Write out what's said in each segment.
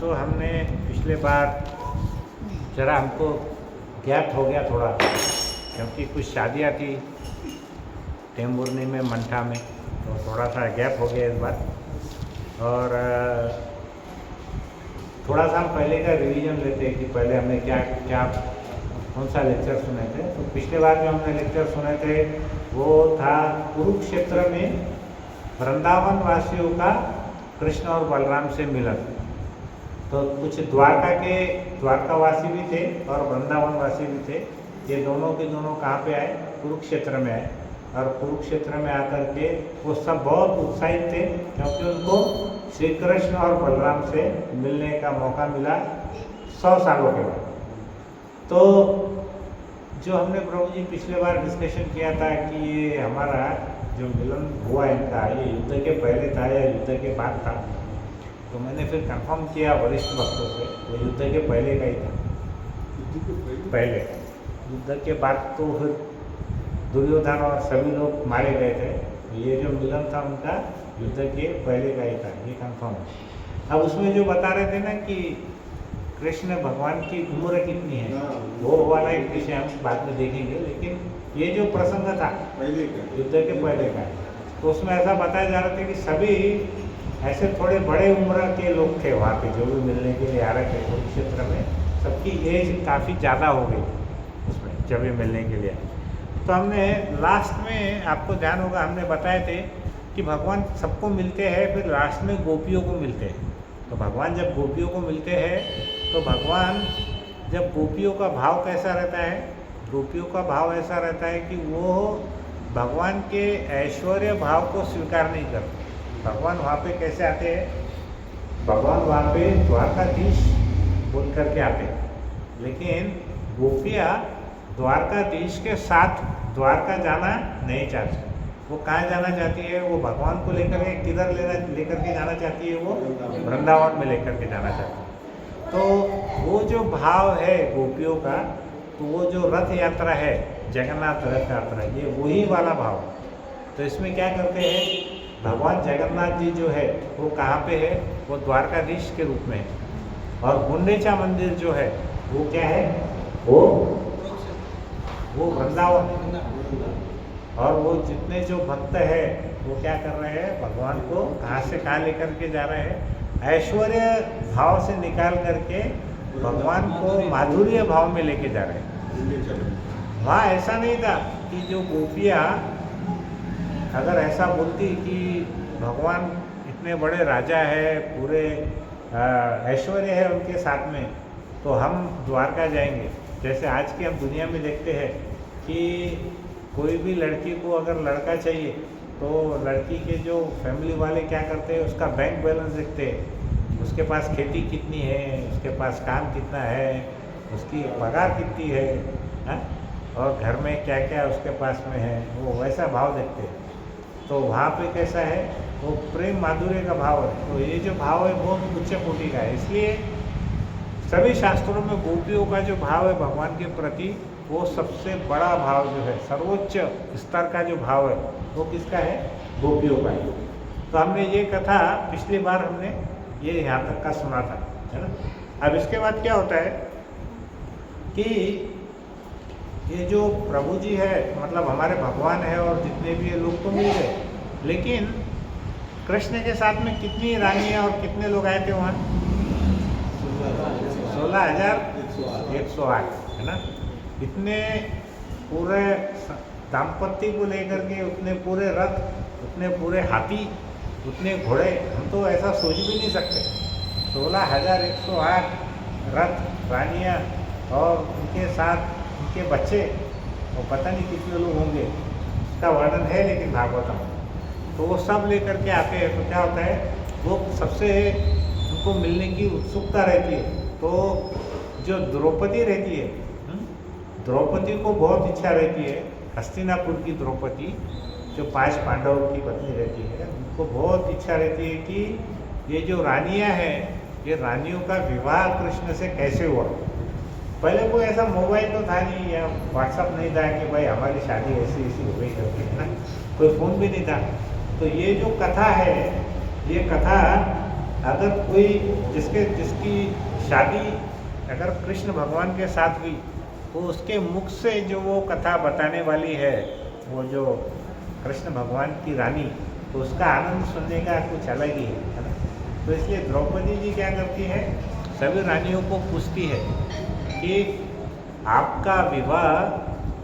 तो हमने पिछले बार ज़रा हमको गैप हो गया थोड़ा, क्योंकि कुछ शादियाँ थी टेम्बुरनी में, मंठा में, तो थोड़ा सा गैप हो गया इस बार। और थोड़ा सा हम पहले का रिवीजन लेते हैं कि पहले हमने क्या क्या कौन सा लेक्चर सुने थे। तो पिछले बार जो हमने लेक्चर सुने थे वो था कुरुक्षेत्र में वृंदावन वासियों का कृष्ण और बलराम से मिलन। तो कुछ द्वारकावासी भी थे और वृंदावन वासी भी थे। ये दोनों के दोनों कहाँ पे आए? कुरुक्षेत्र में आए। और कुरुक्षेत्र में आकर के वो सब बहुत उत्साहित थे, क्योंकि उनको श्री कृष्ण और बलराम से मिलने का मौका मिला 100 सालों के बाद। तो जो हमने प्रभु जी पिछले बार डिस्कशन किया था कि ये हमारा जो मिलन हुआ इनका, ये युद्ध के पहले था या युद्ध के बाद था, तो मैंने फिर कंफर्म किया वरिष्ठ भक्तों से, वो युद्ध के पहले का ही था। पहले युद्ध के बाद तो फिर दुर्योधन और सभी लोग मारे गए थे। ये जो मिलन था उनका युद्ध के पहले का ही था, ये कंफर्म है। अब उसमें जो बता रहे थे ना कि कृष्ण भगवान की उम्र कितनी है, वो वाला एक विषय हम बाद में देखेंगे, लेकिन ये जो प्रसंग था पहले का, युद्ध के पहले का, तो उसमें ऐसा बताया जा रहा था कि सभी ऐसे थोड़े बड़े उम्र के लोग थे वहाँ पे, जो भी मिलने के लिए आ रहे थे कुरुक्षेत्र में, सबकी एज काफ़ी ज़्यादा हो गई उसमें जब ये मिलने के लिए। तो हमने लास्ट में, आपको ध्यान होगा, हमने बताए थे कि भगवान सबको मिलते हैं, फिर लास्ट में गोपियों को मिलते हैं। तो भगवान जब गोपियों को मिलते हैं तो भगवान जब गोपियों का भाव कैसा रहता है? गोपियों का भाव ऐसा रहता है कि वो भगवान के ऐश्वर्य भाव को स्वीकार नहीं करते। भगवान वहाँ पे कैसे आते हैं? भगवान वहाँ पे द्वारकाधीश बोल करके आते हैं, लेकिन गोपियाँ द्वारकाधीश के साथ द्वारका जाना नहीं चाहती। वो कहाँ जाना चाहती है? वो भगवान को लेकर के किधर लेकर के जाना चाहती है? वो वृंदावन में लेकर के जाना चाहती है। तो वो जो भाव है गोपियों का, तो वो जो रथ यात्रा है, जगन्नाथ रथ यात्रा, ये वही वाला भाव है। तो इसमें क्या करते हैं? भगवान जगन्नाथ जी जो है वो कहाँ पे है? वो द्वारकाधीश के रूप में है। और गुंडीचा मंदिर जो है वो क्या है? वो वृंदावन। और वो जितने जो भक्त है वो क्या कर रहे हैं? भगवान को कहाँ से कहाँ लेकर के जा रहे हैं? ऐश्वर्य भाव से निकाल करके भगवान को माधुर्य भाव में लेके जा रहे हैं। वहाँ ऐसा नहीं था कि जो गोपियाँ अगर ऐसा बोलती कि भगवान इतने बड़े राजा है, पूरे ऐश्वर्य है उनके साथ में, तो हम द्वारका जाएंगे। जैसे आज की हम दुनिया में देखते हैं कि कोई भी लड़की को अगर लड़का चाहिए तो लड़की के जो फैमिली वाले क्या करते हैं? उसका बैंक बैलेंस देखते हैं, उसके पास खेती कितनी है, उसके पास काम कितना है, उसकी पगार कितनी है, हा? और घर में क्या क्या उसके पास में है, वो वैसा भाव देखते हैं। तो वहाँ पे कैसा है? वो प्रेम माधुर्य का भाव है। तो ये जो भाव है बहुत उच्च कोटि का है। इसलिए सभी शास्त्रों में गोपियों का जो भाव है भगवान के प्रति, वो सबसे बड़ा भाव जो है, सर्वोच्च स्तर का जो भाव है, वो किसका है? गोपियों का है। तो हमने ये कथा पिछली बार हमने ये यहाँ तक का सुना था, है ना। अब इसके बाद क्या होता है कि ये जो प्रभु जी है, मतलब हमारे भगवान है, और जितने भी ये लोग तो मिल गए, लेकिन कृष्ण के साथ में कितनी रानियाँ और कितने लोग आए थे वहाँ? 16,108, है ना। इतने पूरे दाम्पत्य को लेकर के, उतने पूरे रथ, उतने पूरे हाथी, उतने घोड़े, हम तो ऐसा सोच भी नहीं सकते। 16,108 रथ, रानियाँ और उनके साथ उनके बच्चे, वो पता नहीं कितने लोग होंगे, इसका वर्णन है लेकिन भागवतम। तो वो सब लेकर के आते हैं। तो क्या होता है? वो सबसे उनको मिलने की उत्सुकता रहती है। तो जो द्रौपदी रहती है, द्रौपदी को बहुत इच्छा रहती है, हस्तिनापुर की द्रौपदी, जो 5 पांडवों की पत्नी रहती है, उनको बहुत इच्छा रहती है कि ये जो रानियाँ हैं, ये रानियों का विवाह कृष्ण से कैसे हुआ। पहले कोई ऐसा मोबाइल तो था नहीं, या व्हाट्सअप नहीं था कि भाई हमारी शादी ऐसी ऐसी हो गई करके, है ना। कोई फ़ोन भी नहीं था। तो ये जो कथा है, ये कथा अगर कोई जिसकी शादी अगर कृष्ण भगवान के साथ हुई तो उसके मुख से जो वो कथा बताने वाली है, वो जो कृष्ण भगवान की रानी, तो उसका आनंद सुनने का कुछ अलग ही है ना। तो इसलिए द्रौपदी जी क्या करती है, सभी रानियों को पूछती है कि आपका विवाह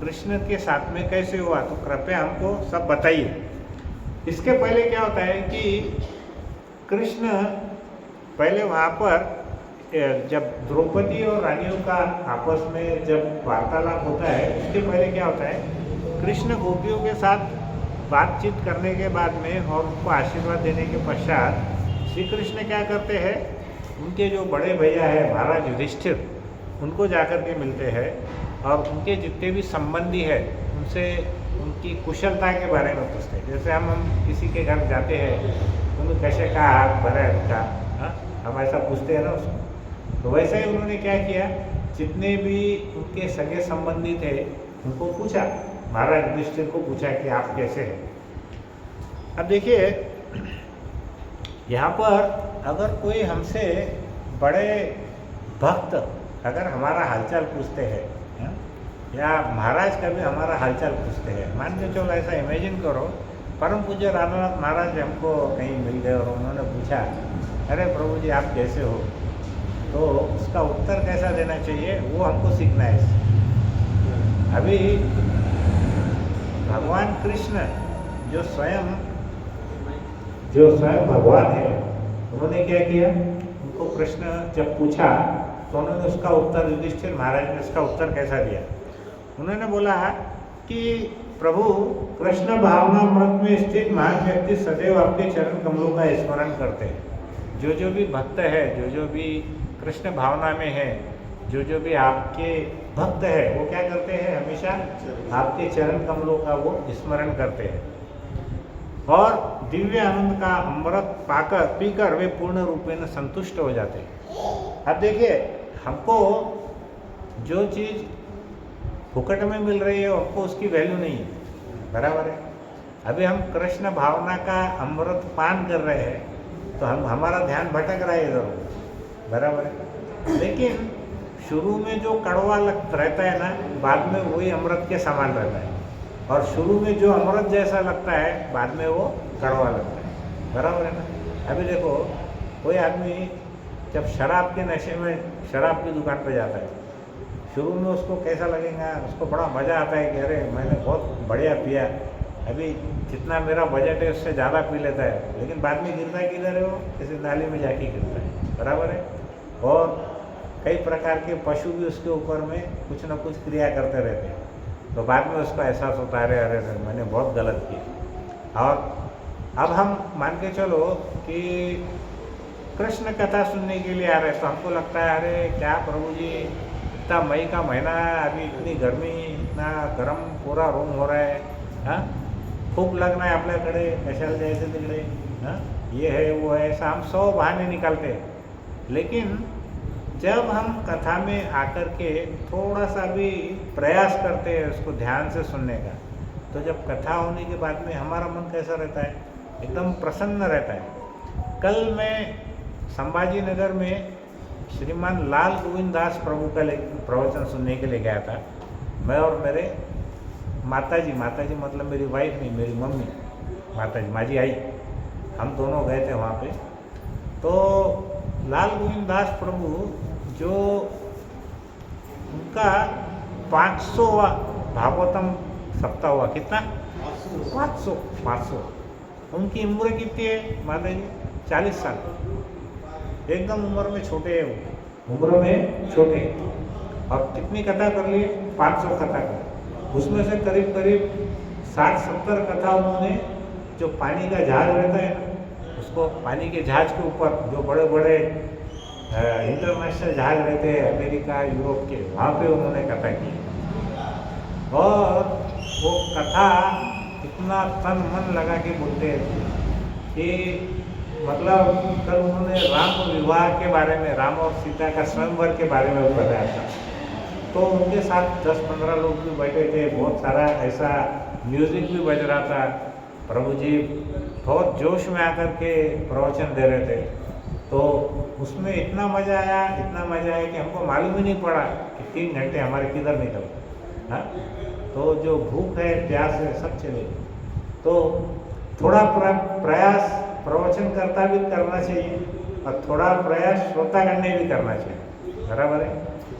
कृष्ण के साथ में कैसे हुआ, तो कृपया हमको सब बताइए। इसके पहले क्या होता है कि कृष्ण पहले वहाँ पर जब द्रौपदी और रानियों का आपस में जब वार्तालाप होता है, उसके पहले क्या होता है, कृष्ण गोपियों के साथ बातचीत करने के बाद में और उनको आशीर्वाद देने के पश्चात श्री कृष्ण क्या करते हैं, उनके जो बड़े भैया है महाराज युधिष्ठिर, उनको जाकर के मिलते हैं और उनके जितने भी संबंधी है उनसे उनकी कुशलता के बारे में पूछते हैं। जैसे हम किसी के घर जाते हैं, उन्होंने कैसे कहा हाथ भरा है उनका, हम ऐसा पूछते हैं ना उसको। तो वैसे ही उन्होंने क्या किया, जितने भी उनके सगे संबंधी थे उनको पूछा, महाराज युधिष्ठिर को पूछा कि आप कैसे हैं। अब देखिए यहाँ पर अगर कोई हमसे बड़े भक्त अगर हमारा हालचाल पूछते हैं, या महाराज का भी हमारा हालचाल पूछते हैं, मान के चलो ऐसा इमेजिन करो, परम पूज्य रामनाथ महाराज हमको कहीं मिल गए और उन्होंने पूछा, अरे प्रभु जी आप कैसे हो, तो उसका उत्तर कैसा देना चाहिए वो हमको सीखना है। अभी भगवान कृष्ण जो स्वयं भगवान है, उन्होंने क्या किया, उनको प्रश्न जब पूछा तो उन्होंने उसका उत्तर, युधिष्ठिर महाराज ने उसका उत्तर कैसा दिया, उन्होंने बोला कि प्रभु कृष्ण भावनामृत में स्थित महान व्यक्ति सदैव आपके चरण कमलों का स्मरण करते हैं। जो भी भक्त है, जो भी कृष्ण भावना में है, जो भी आपके भक्त है, वो क्या करते हैं, हमेशा आपके चरण कमलों का वो स्मरण करते हैं और दिव्य आनंद का अमृत पीकर वे पूर्ण रूपेण संतुष्ट हो जाते हैं। अब देखिए हमको जो चीज़ फुकट में मिल रही है हमको उसकी वैल्यू नहीं है, बराबर है। अभी हम कृष्ण भावना का अमृत पान कर रहे हैं तो हमारा ध्यान भटक रहा है इधर, बराबर है। लेकिन शुरू में जो कड़वा रहता है ना, बाद में वही अमृत के समान रहता है, और शुरू में जो अमृत जैसा लगता है बाद में वो कड़वा लगता है, बराबर है ना। अभी देखो कोई आदमी जब शराब के नशे में शराब की दुकान पर जाता है, शुरू में उसको कैसा लगेगा, उसको बड़ा मज़ा आता है कि अरे मैंने बहुत बढ़िया पिया, अभी जितना मेरा बजट है उससे ज़्यादा पी लेता है, लेकिन बाद में गिरता किधर है, वो किसी नाली में जाके गिरता है, बराबर है। और कई प्रकार के पशु भी उसके ऊपर में कुछ न कुछ क्रिया करते रहते हैं, तो बाद में उसको एहसास होता है अरे मैंने बहुत गलत किया। और अब हम मान के चलो कि कृष्ण कथा सुनने के लिए आ रहे हैं, तो हमको लगता है अरे क्या प्रभु जी, इतना मई का महीना है, अभी इतनी गर्मी, इतना गरम पूरा रूम हो रहा है, हाँ खूब लगना है आपल्याकडे, कशाला जायचं तिकडे, हाँ ये है वो है, ऐसा हम 100 बहाने निकालते हैं। लेकिन जब हम कथा में आकर के थोड़ा सा भी प्रयास करते हैं उसको ध्यान से सुनने का, तो जब कथा होने के बाद में हमारा मन कैसा रहता है, एकदम प्रसन्न रहता है। कल मैं संभाजी नगर में श्रीमान लाल गोविंद दास प्रभु का प्रवचन सुनने के लिए गया था, मैं और मेरे माताजी मतलब मेरी वाइफ नहीं, मेरी मम्मी, माताजी माझी आई, हम दोनों गए थे वहाँ पे। तो लाल गोविंद दास प्रभु जो उनका 500वां भागवतम सप्ताह हुआ, कितना 500। उनकी उम्र कितनी है माता जी, 40 साल, एकदम उम्र में छोटे हैं वो, उम्र में छोटे। और कितनी कथा कर लिए, 500 कथा कर, उसमें से करीब 60-70 कथा उन्होंने जो पानी का जहाज रहता है ना, उसको पानी के जहाज के ऊपर जो बड़े बड़े इंटरनेशनल जहाज रहते हैं अमेरिका यूरोप के, वहाँ पे उन्होंने कथा की। और वो कथा इतना तन मन लगा के बोलते हैं कि मतलब कल उन्होंने राम विवाह के बारे में, राम और सीता का स्वयंवर के बारे में बताया था, तो उनके साथ 10-15 लोग भी बैठे थे, बहुत सारा ऐसा म्यूज़िक भी बज रहा था, प्रभु जी बहुत जोश में आकर के प्रवचन दे रहे थे। तो उसमें इतना मज़ा आया कि हमको मालूम ही नहीं पड़ा कि 3 घंटे हमारे किधर निकल गए। हाँ, तो जो भूख है, प्यास है, सब चले गए। तो थोड़ा प्रयास प्रवचनकर्ता भी करना चाहिए और थोड़ा प्रयास श्रोतागण ने भी करना चाहिए, बराबर है।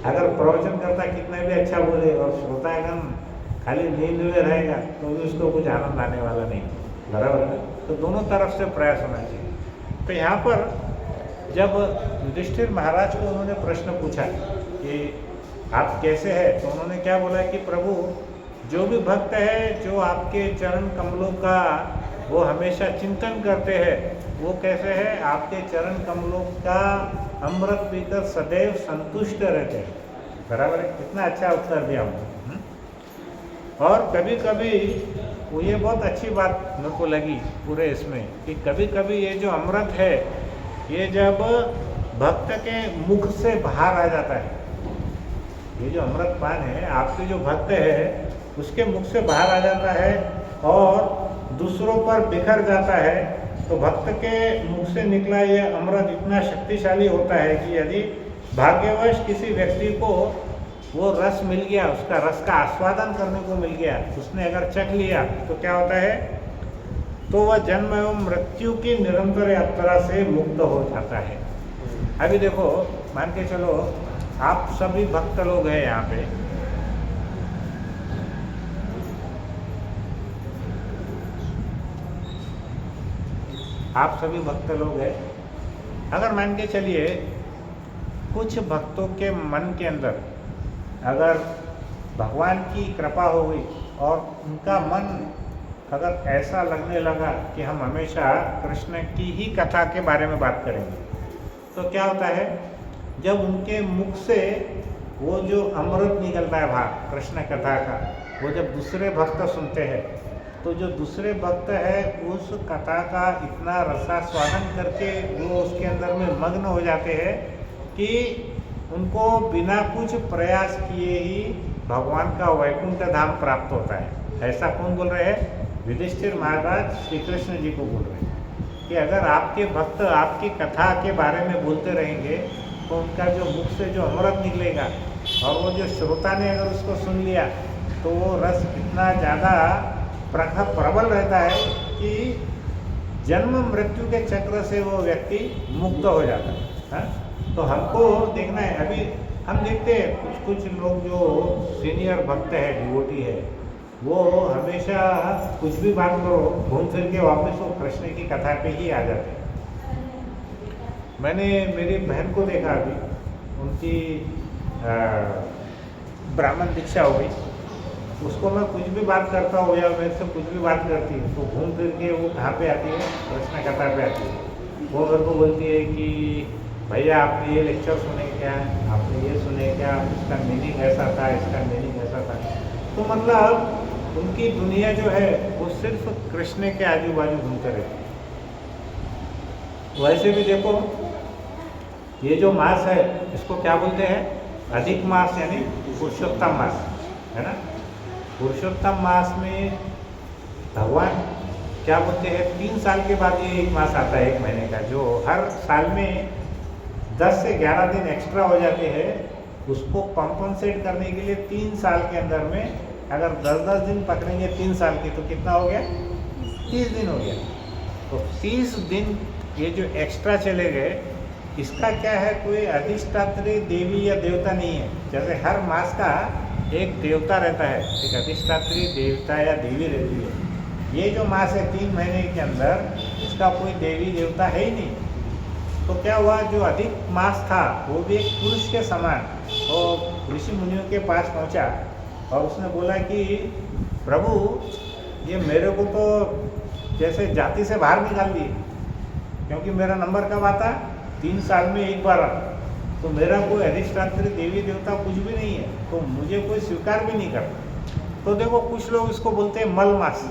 अगर प्रवचनकर्ता कितना भी अच्छा बोले और श्रोतागण खाली नींद में रहेगा तो भी उसको कुछ आनंद आने वाला नहीं, बराबर है। तो दोनों तरफ से प्रयास होना चाहिए। तो यहाँ पर जब युधिष्ठिर महाराज को उन्होंने प्रश्न पूछा कि आप कैसे हैं, तो उन्होंने क्या बोला कि प्रभु, जो भी भक्त है जो आपके चरण कमलों का वो हमेशा चिंतन करते हैं, वो कैसे है, आपके चरण कमलों का अमृत पीकर सदैव संतुष्ट रहते हैं, बराबर है। कितना अच्छा उत्तर दिया हमने। और कभी कभी वो, ये बहुत अच्छी बात मेरे को लगी पूरे इसमें, कि कभी कभी ये जो अमृत है ये जब भक्त के मुख से बाहर आ जाता है, ये जो अमृत पान है आपके जो भक्त है उसके मुख से बाहर आ जाता है और दूसरों पर बिखर जाता है, तो भक्त के मुख से निकला ये अमृत इतना शक्तिशाली होता है कि यदि भाग्यवश किसी व्यक्ति को वो रस मिल गया, उसका रस का आस्वादन करने को मिल गया, उसने अगर चख लिया तो क्या होता है, तो वह जन्म एवं मृत्यु की निरंतर यात्रा से मुक्त हो जाता है। अभी देखो, मान के चलो आप सभी भक्त लोग हैं यहाँ पे, आप सभी भक्त लोग हैं। अगर मान के चलिए कुछ भक्तों के मन के अंदर अगर भगवान की कृपा हो गई और उनका मन अगर ऐसा लगने लगा कि हम हमेशा कृष्ण की ही कथा के बारे में बात करेंगे, तो क्या होता है, जब उनके मुख से वो जो अमृत निकलता है बाहर कृष्ण कथा का, वो जब दूसरे भक्त सुनते हैं, तो जो दूसरे भक्त है उस कथा का इतना रसास्वादन करके वो उसके अंदर में मग्न हो जाते हैं कि उनको बिना कुछ प्रयास किए ही भगवान का वैकुंठ धाम प्राप्त होता है। ऐसा कौन बोल रहे हैं? युधिष्ठिर महाराज श्री कृष्ण जी को बोल रहे हैं कि अगर आपके भक्त आपकी कथा के बारे में बोलते रहेंगे तो उनका जो मुख से जो अमृत निकलेगा और वो जो श्रोता ने अगर उसको सुन लिया तो वो रस इतना ज़्यादा प्रबल रहता है कि जन्म मृत्यु के चक्र से वो व्यक्ति मुक्त हो जाता है। हाँ? तो हमको देखना है, अभी हम देखते हैं कुछ लोग जो सीनियर भक्त है, डिवोटी है, वो हमेशा कुछ भी बात करो घूम फिर के वापस वो कृष्ण की कथा पे ही आ जाते हैं। मैंने मेरी बहन को देखा, अभी उनकी ब्राह्मण दीक्षा हो गई, उसको मैं कुछ भी बात करता हूँ या मेरे से कुछ भी बात करती है तो घूम फिर के वो कहाँ पे आती है? कृष्ण कथा पे आती है। वो मेरे को बोलती है कि भैया आपने ये लेक्चर सुने क्या, आपने ये सुने क्या, इसका मीनिंग ऐसा था, इसका मीनिंग ऐसा था। तो मतलब उनकी दुनिया जो है वो सिर्फ कृष्ण के आजू बाजू घूमते रहती है। वैसे भी देखो, ये जो मास है इसको क्या बोलते हैं? अधिक मास, यानी पुरुषोत्तम मास, है ना। पुरुषोत्तम मास में भगवान क्या बोलते हैं, 3 साल के बाद ये एक मास आता है, 1 महीने का, जो हर साल में 10 से 11 दिन एक्स्ट्रा हो जाते हैं। उसको कॉम्पनसेट करने के लिए 3 साल के अंदर में अगर 10-10 दिन पकड़ेंगे 3 साल के, तो कितना हो गया? 30 दिन हो गया। तो 30 दिन ये जो एक्स्ट्रा चले गए, इसका क्या है, कोई अधिष्ठात्री देवी या देवता नहीं है। जैसे हर मास का एक देवता रहता है, एक अधिष्ठात्री देवता या देवी रहती है। ये जो मास है 3 महीने के अंदर, इसका कोई देवी देवता है ही नहीं। तो क्या हुआ, जो अधिक मास था वो भी एक पुरुष के समान और ऋषि मुनियों के पास पहुंचा और उसने बोला कि प्रभु, ये मेरे को तो जैसे जाति से बाहर निकाल दिए, क्योंकि मेरा नंबर कब आता? 3 साल में एक बार आता। तो मेरा कोई अधिष्ठात्री देवी देवता कुछ भी नहीं है, तो मुझे कोई स्वीकार भी नहीं करता। तो देखो, कुछ लोग इसको बोलते हैं मल मास।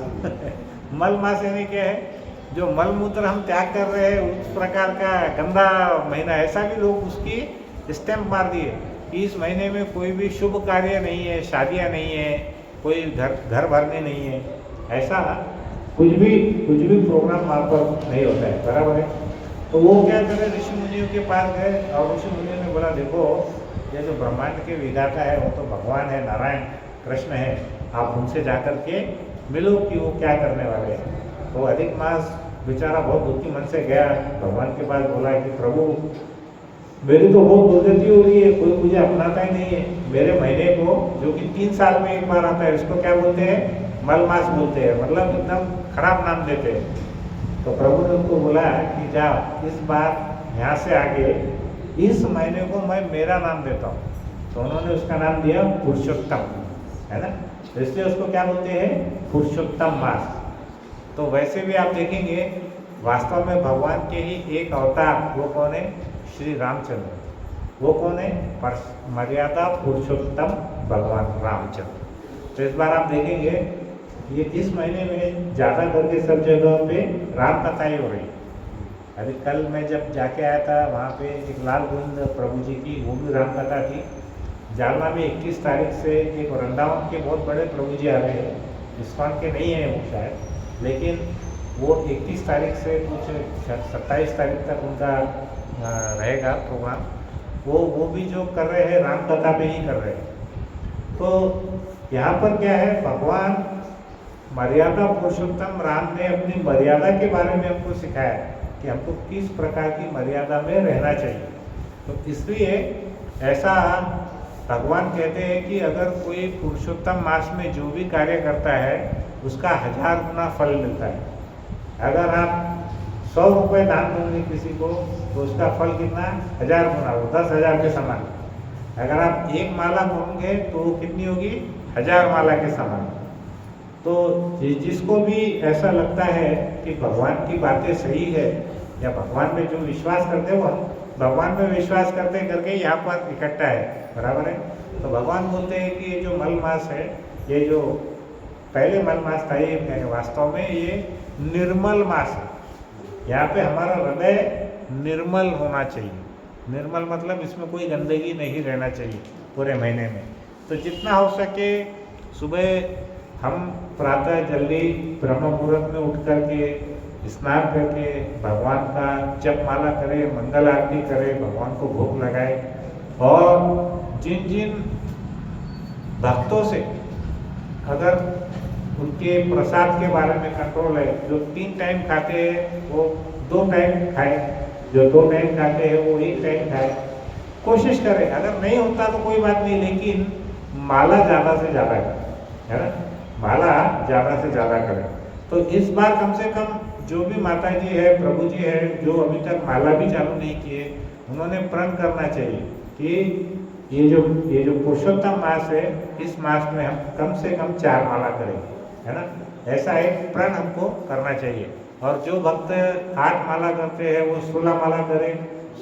मल मास यानी क्या है? जो मल मूत्र हम त्याग कर रहे हैं, उस प्रकार का गंदा महीना। ऐसा भी लोग उसकी स्टैंप मार दिए कि इस महीने में कोई भी शुभ कार्य नहीं है, शादियाँ नहीं है, कोई घर भरने नहीं है, ऐसा कुछ भी प्रोग्राम वहाँ पर नहीं होता है, बराबर है। तो वो क्या करे, ऋषि मुनियों के पास गए और ऋषि मुनियों ने बोला देखो ये जो ब्रह्मांड के विधाता है वो तो भगवान है, नारायण कृष्ण है, आप उनसे जाकर के मिलो कि वो क्या करने वाले हैं। तो अधिक मास बेचारा बहुत दुखी मन से गया भगवान के पास, बोला कि प्रभु मेरी तो बहुत दुर्गति हो रही है, कोई मुझे अपनाता ही नहीं है, मेरे महीने को जो कि 3 साल में एक बार आता है उसको क्या बोलते हैं, मलमास बोलते हैं, मतलब एकदम खराब नाम देते हैं। तो प्रभु ने उनको बोला कि जाओ इस बार यहाँ से आगे इस महीने को मैं मेरा नाम देता हूँ। तो उन्होंने उसका नाम दिया पुरुषोत्तम, है ना, तो इसलिए उसको क्या बोलते हैं, पुरुषोत्तम मास। तो वैसे भी आप देखेंगे वास्तव में भगवान के ही एक अवतार, वो कौन है, श्री रामचंद्र। वो कौन है, मर्यादा पुरुषोत्तम भगवान रामचंद्र। तो इस बार आप देखेंगे ये इस महीने में ज़्यादा करके सब जगह पे राम कथा ही हो रही है। अभी कल मैं जब जाके आया था वहाँ पे एक लाल गोविंद प्रभु जी की वो भी राम कथा थी। जालना में 21 तारीख से एक वृंदावन के बहुत बड़े प्रभु जी आ रहे हैं, इस्कॉन के नहीं है वो शायद, लेकिन वो 21 तारीख से कुछ 27 तारीख तक उनका रहेगा प्रोग्राम। वो भी जो कर रहे हैं राम कथा पे ही कर रहे हैं। तो यहाँ पर क्या है, भगवान मर्यादा पुरुषोत्तम राम ने अपनी मर्यादा के बारे में हमको सिखाया कि हमको किस प्रकार की मर्यादा में रहना चाहिए। तो इसलिए ऐसा भगवान कहते हैं कि अगर कोई पुरुषोत्तम मास में जो भी कार्य करता है उसका 1000 गुना फल मिलता है। अगर आप 100 रुपये दान देंगे किसी को तो उसका फल कितना, 1000 गुना, वो 10,000 के समान। अगर आप एक माला बोलेंगे तो वो कितनी होगी, 1000 माला के समान। तो जिसको भी ऐसा लगता है कि भगवान की बातें सही है या भगवान में जो विश्वास करते हैं वो भगवान में विश्वास करते करके यहाँ पर इकट्ठा है, बराबर है। तो भगवान बोलते हैं कि ये जो मल मास है, ये जो पहले मल मास था, ये वास्तव में ये निर्मल मास है। यहाँ पे हमारा हृदय निर्मल होना चाहिए। निर्मल मतलब इसमें कोई गंदगी नहीं रहना चाहिए पूरे महीने में। तो जितना हो सके सुबह हम प्रातः जल्दी ब्रह्म मुहूर्त में उठ करके स्नान करके भगवान का जप माला करें, मंगल आरती करें, भगवान को भोग लगाए। और जिन जिन भक्तों से अगर उनके प्रसाद के बारे में कंट्रोल है, जो 3 टाइम खाते हैं वो 2 टाइम खाए, जो 2 टाइम खाते हैं वो 1 टाइम खाए, कोशिश करें। अगर नहीं होता तो कोई बात नहीं, लेकिन माला ज़्यादा से ज़्यादा है ना, माला ज़्यादा से ज़्यादा करें। तो इस बार कम से कम जो भी माता जी है, प्रभु जी है, जो अभी तक माला भी चालू नहीं किए, उन्होंने प्रण करना चाहिए कि ये जो पुरुषोत्तम मास है, इस मास में हम कम से कम 4 माला करें, है ना। ऐसा एक प्रण हमको करना चाहिए। और जो भक्त 8 माला करते हैं वो 16 माला करें,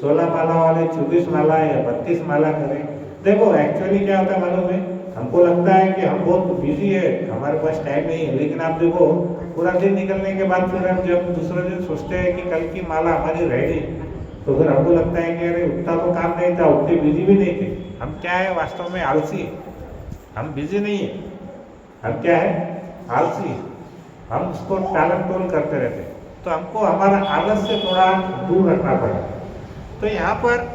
16 माला वाले 24 माला या 32 माला करें। देखो एक्चुअली क्या होता है मालूम है, हमको लगता है कि हम बहुत बिजी है, हमारे पास टाइम नहीं है, लेकिन आप देखो पूरा दिन निकलने के बाद फिर हम जब दूसरे दिन सोचते हैं कि कल की माला हमारी रह गई, तो फिर हमको लगता है कि अरे उतना तो काम नहीं था, उतने बिजी भी नहीं थे। हम क्या है वास्तव में, आलसी है। हम बिजी नहीं है, हम क्या है, आलसी है। हम उसको टालम टोल करते रहते हैं। तो हमको हमारा आलस से थोड़ा दूर रखना पड़ेगा। तो यहाँ पर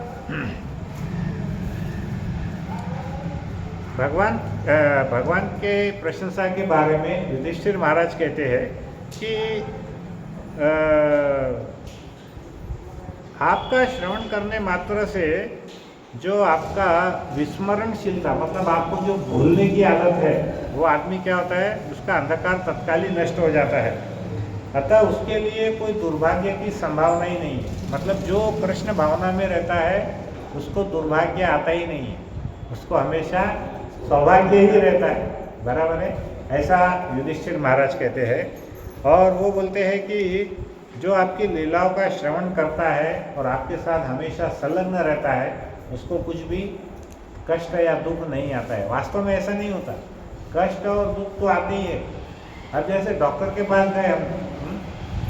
भगवान के प्रशंसा के बारे में युधिष्ठिर महाराज कहते हैं कि आपका श्रवण करने मात्र से जो आपका विस्मरणशीलता, मतलब आपको जो भूलने की आदत है, वो आदमी क्या होता है, उसका अंधकार तत्काल ही नष्ट हो जाता है। अतः उसके लिए कोई दुर्भाग्य की संभावना ही नहीं है। मतलब जो कृष्ण भावना में रहता है उसको दुर्भाग्य आता ही नहीं है, उसको हमेशा सौभाग्य ही रहता है, बराबर है। ऐसा युधिष्ठिर महाराज कहते हैं। और वो बोलते हैं कि जो आपकी लीलाओं का श्रवण करता है और आपके साथ हमेशा संलग्न रहता है, उसको कुछ भी कष्ट या दुख नहीं आता है। वास्तव में ऐसा नहीं होता, कष्ट और दुख तो आते ही है। अब जैसे डॉक्टर के पास गए हम,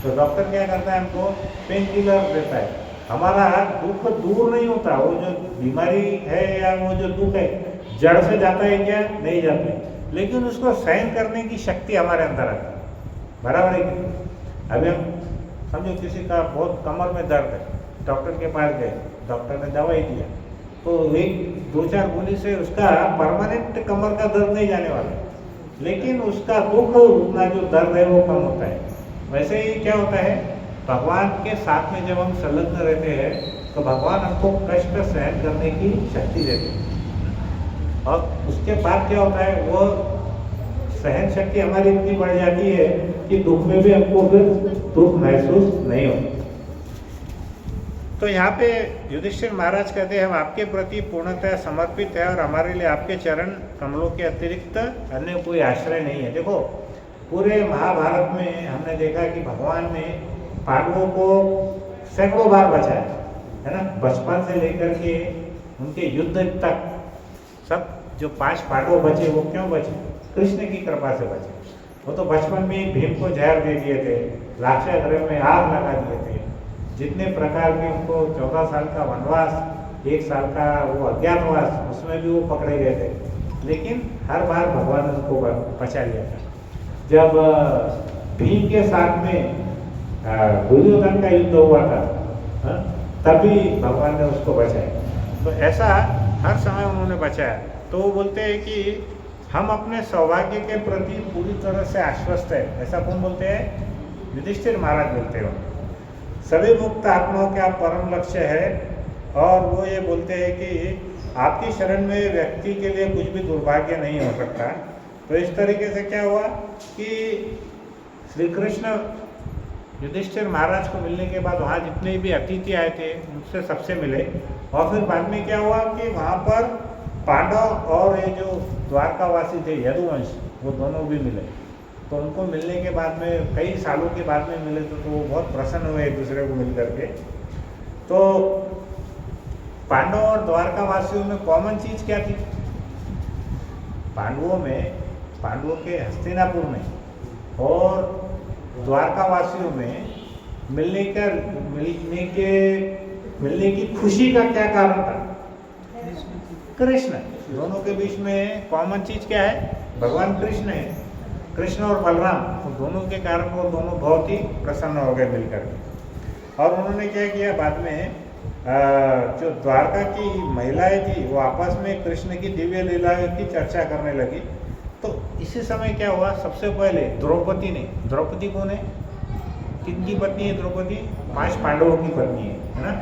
तो डॉक्टर क्या करता है, हमको पेन किलर देता है, हमारा दुख दूर नहीं होता। वो जो बीमारी है या वो जो दुख है जड़ से जाता है क्या, नहीं जाता है, लेकिन उसको सहन करने की शक्ति हमारे अंदर आती है, बराबर है। अभी हम समझो किसी का बहुत कमर में दर्द है, डॉक्टर के पास गए, डॉक्टर ने दवाई दिया, तो एक 2-4 गोली से उसका परमानेंट कमर का दर्द नहीं जाने वाला, लेकिन उसका दुख उतना जो दर्द है वो कम होता है। वैसे ही क्या होता है, भगवान के साथ में जब हम संलग्न रहते हैं तो भगवान हमको कष्ट सहन करने की शक्ति देते हैं, और उसके बाद क्या होता है, वो सहन शक्ति हमारी इतनी बढ़ जाती है कि दुख में भी हमको फिर दुख महसूस नहीं होता। तो यहाँ पे युधिष्ठिर महाराज कहते हैं, हम आपके प्रति पूर्णतः समर्पित है और हमारे लिए आपके चरण कमलों के अतिरिक्त अन्य कोई आश्रय नहीं है। देखो, पूरे महाभारत में हमने देखा कि भगवान ने पांडवों को सैकड़ों बार बचाया है ना, बचपन से लेकर के उनके युद्ध तक। सब जो 5 पांडव बचे वो क्यों बचे? कृष्ण की कृपा से बचे। वो तो बचपन में ही भीम को जहर दे दिए थे, लाक्षागृह में आग लगा दिए थे, जितने प्रकार के उनको 14 साल का वनवास, 1 साल का वो अज्ञातवास, उसमें भी वो पकड़े गए थे, लेकिन हर बार भगवान ने उनको बचा लिया था। जब भीम के साथ में दुर्योधन का युद्ध हुआ था, तभी भगवान ने उसको बचाया। तो ऐसा हर समय उन्होंने बचाया। तो वो बोलते हैं कि हम अपने सौभाग्य के प्रति पूरी तरह से आश्वस्त है। ऐसा कौन बोलते हैं? युधिष्ठिर महाराज बोलते हो। सभी मुक्त आत्माओं का परम लक्ष्य है, और वो ये बोलते हैं कि आपकी शरण में व्यक्ति के लिए कुछ भी दुर्भाग्य नहीं हो सकता। तो इस तरीके से क्या हुआ कि श्री कृष्ण युधिष्ठिर महाराज को मिलने के बाद वहाँ जितने भी अतिथि आए थे उनसे सबसे मिले, और फिर बाद में क्या हुआ कि वहाँ पर पांडव और ये जो द्वारकावासी थे यदुवंश, वो दोनों भी मिले। तो उनको मिलने के बाद में, कई सालों के बाद में मिले, तो वो बहुत प्रसन्न हुए एक दूसरे को मिल करके। तो पांडव और द्वारकावासियों में कॉमन चीज़ क्या थी? पांडवों के हस्तिनापुर में और द्वारकावासियों में मिलने की खुशी का क्या कारण था? कृष्ण। दोनों के बीच में कॉमन चीज क्या है? भगवान कृष्ण है। कृष्ण और बलराम, तो दोनों के कारण वो दोनों बहुत ही प्रसन्न हो गए मिलकर के। और उन्होंने क्या किया, बाद में जो द्वारका की महिलाएं थी वो आपस में कृष्ण की दिव्य लीलाओं की चर्चा करने लगी। तो इसी समय क्या हुआ, सबसे पहले द्रौपदी ने, द्रौपदी कौन है, किनकी पत्नी है द्रौपदी? 5 पांडवों की पत्नी है ना।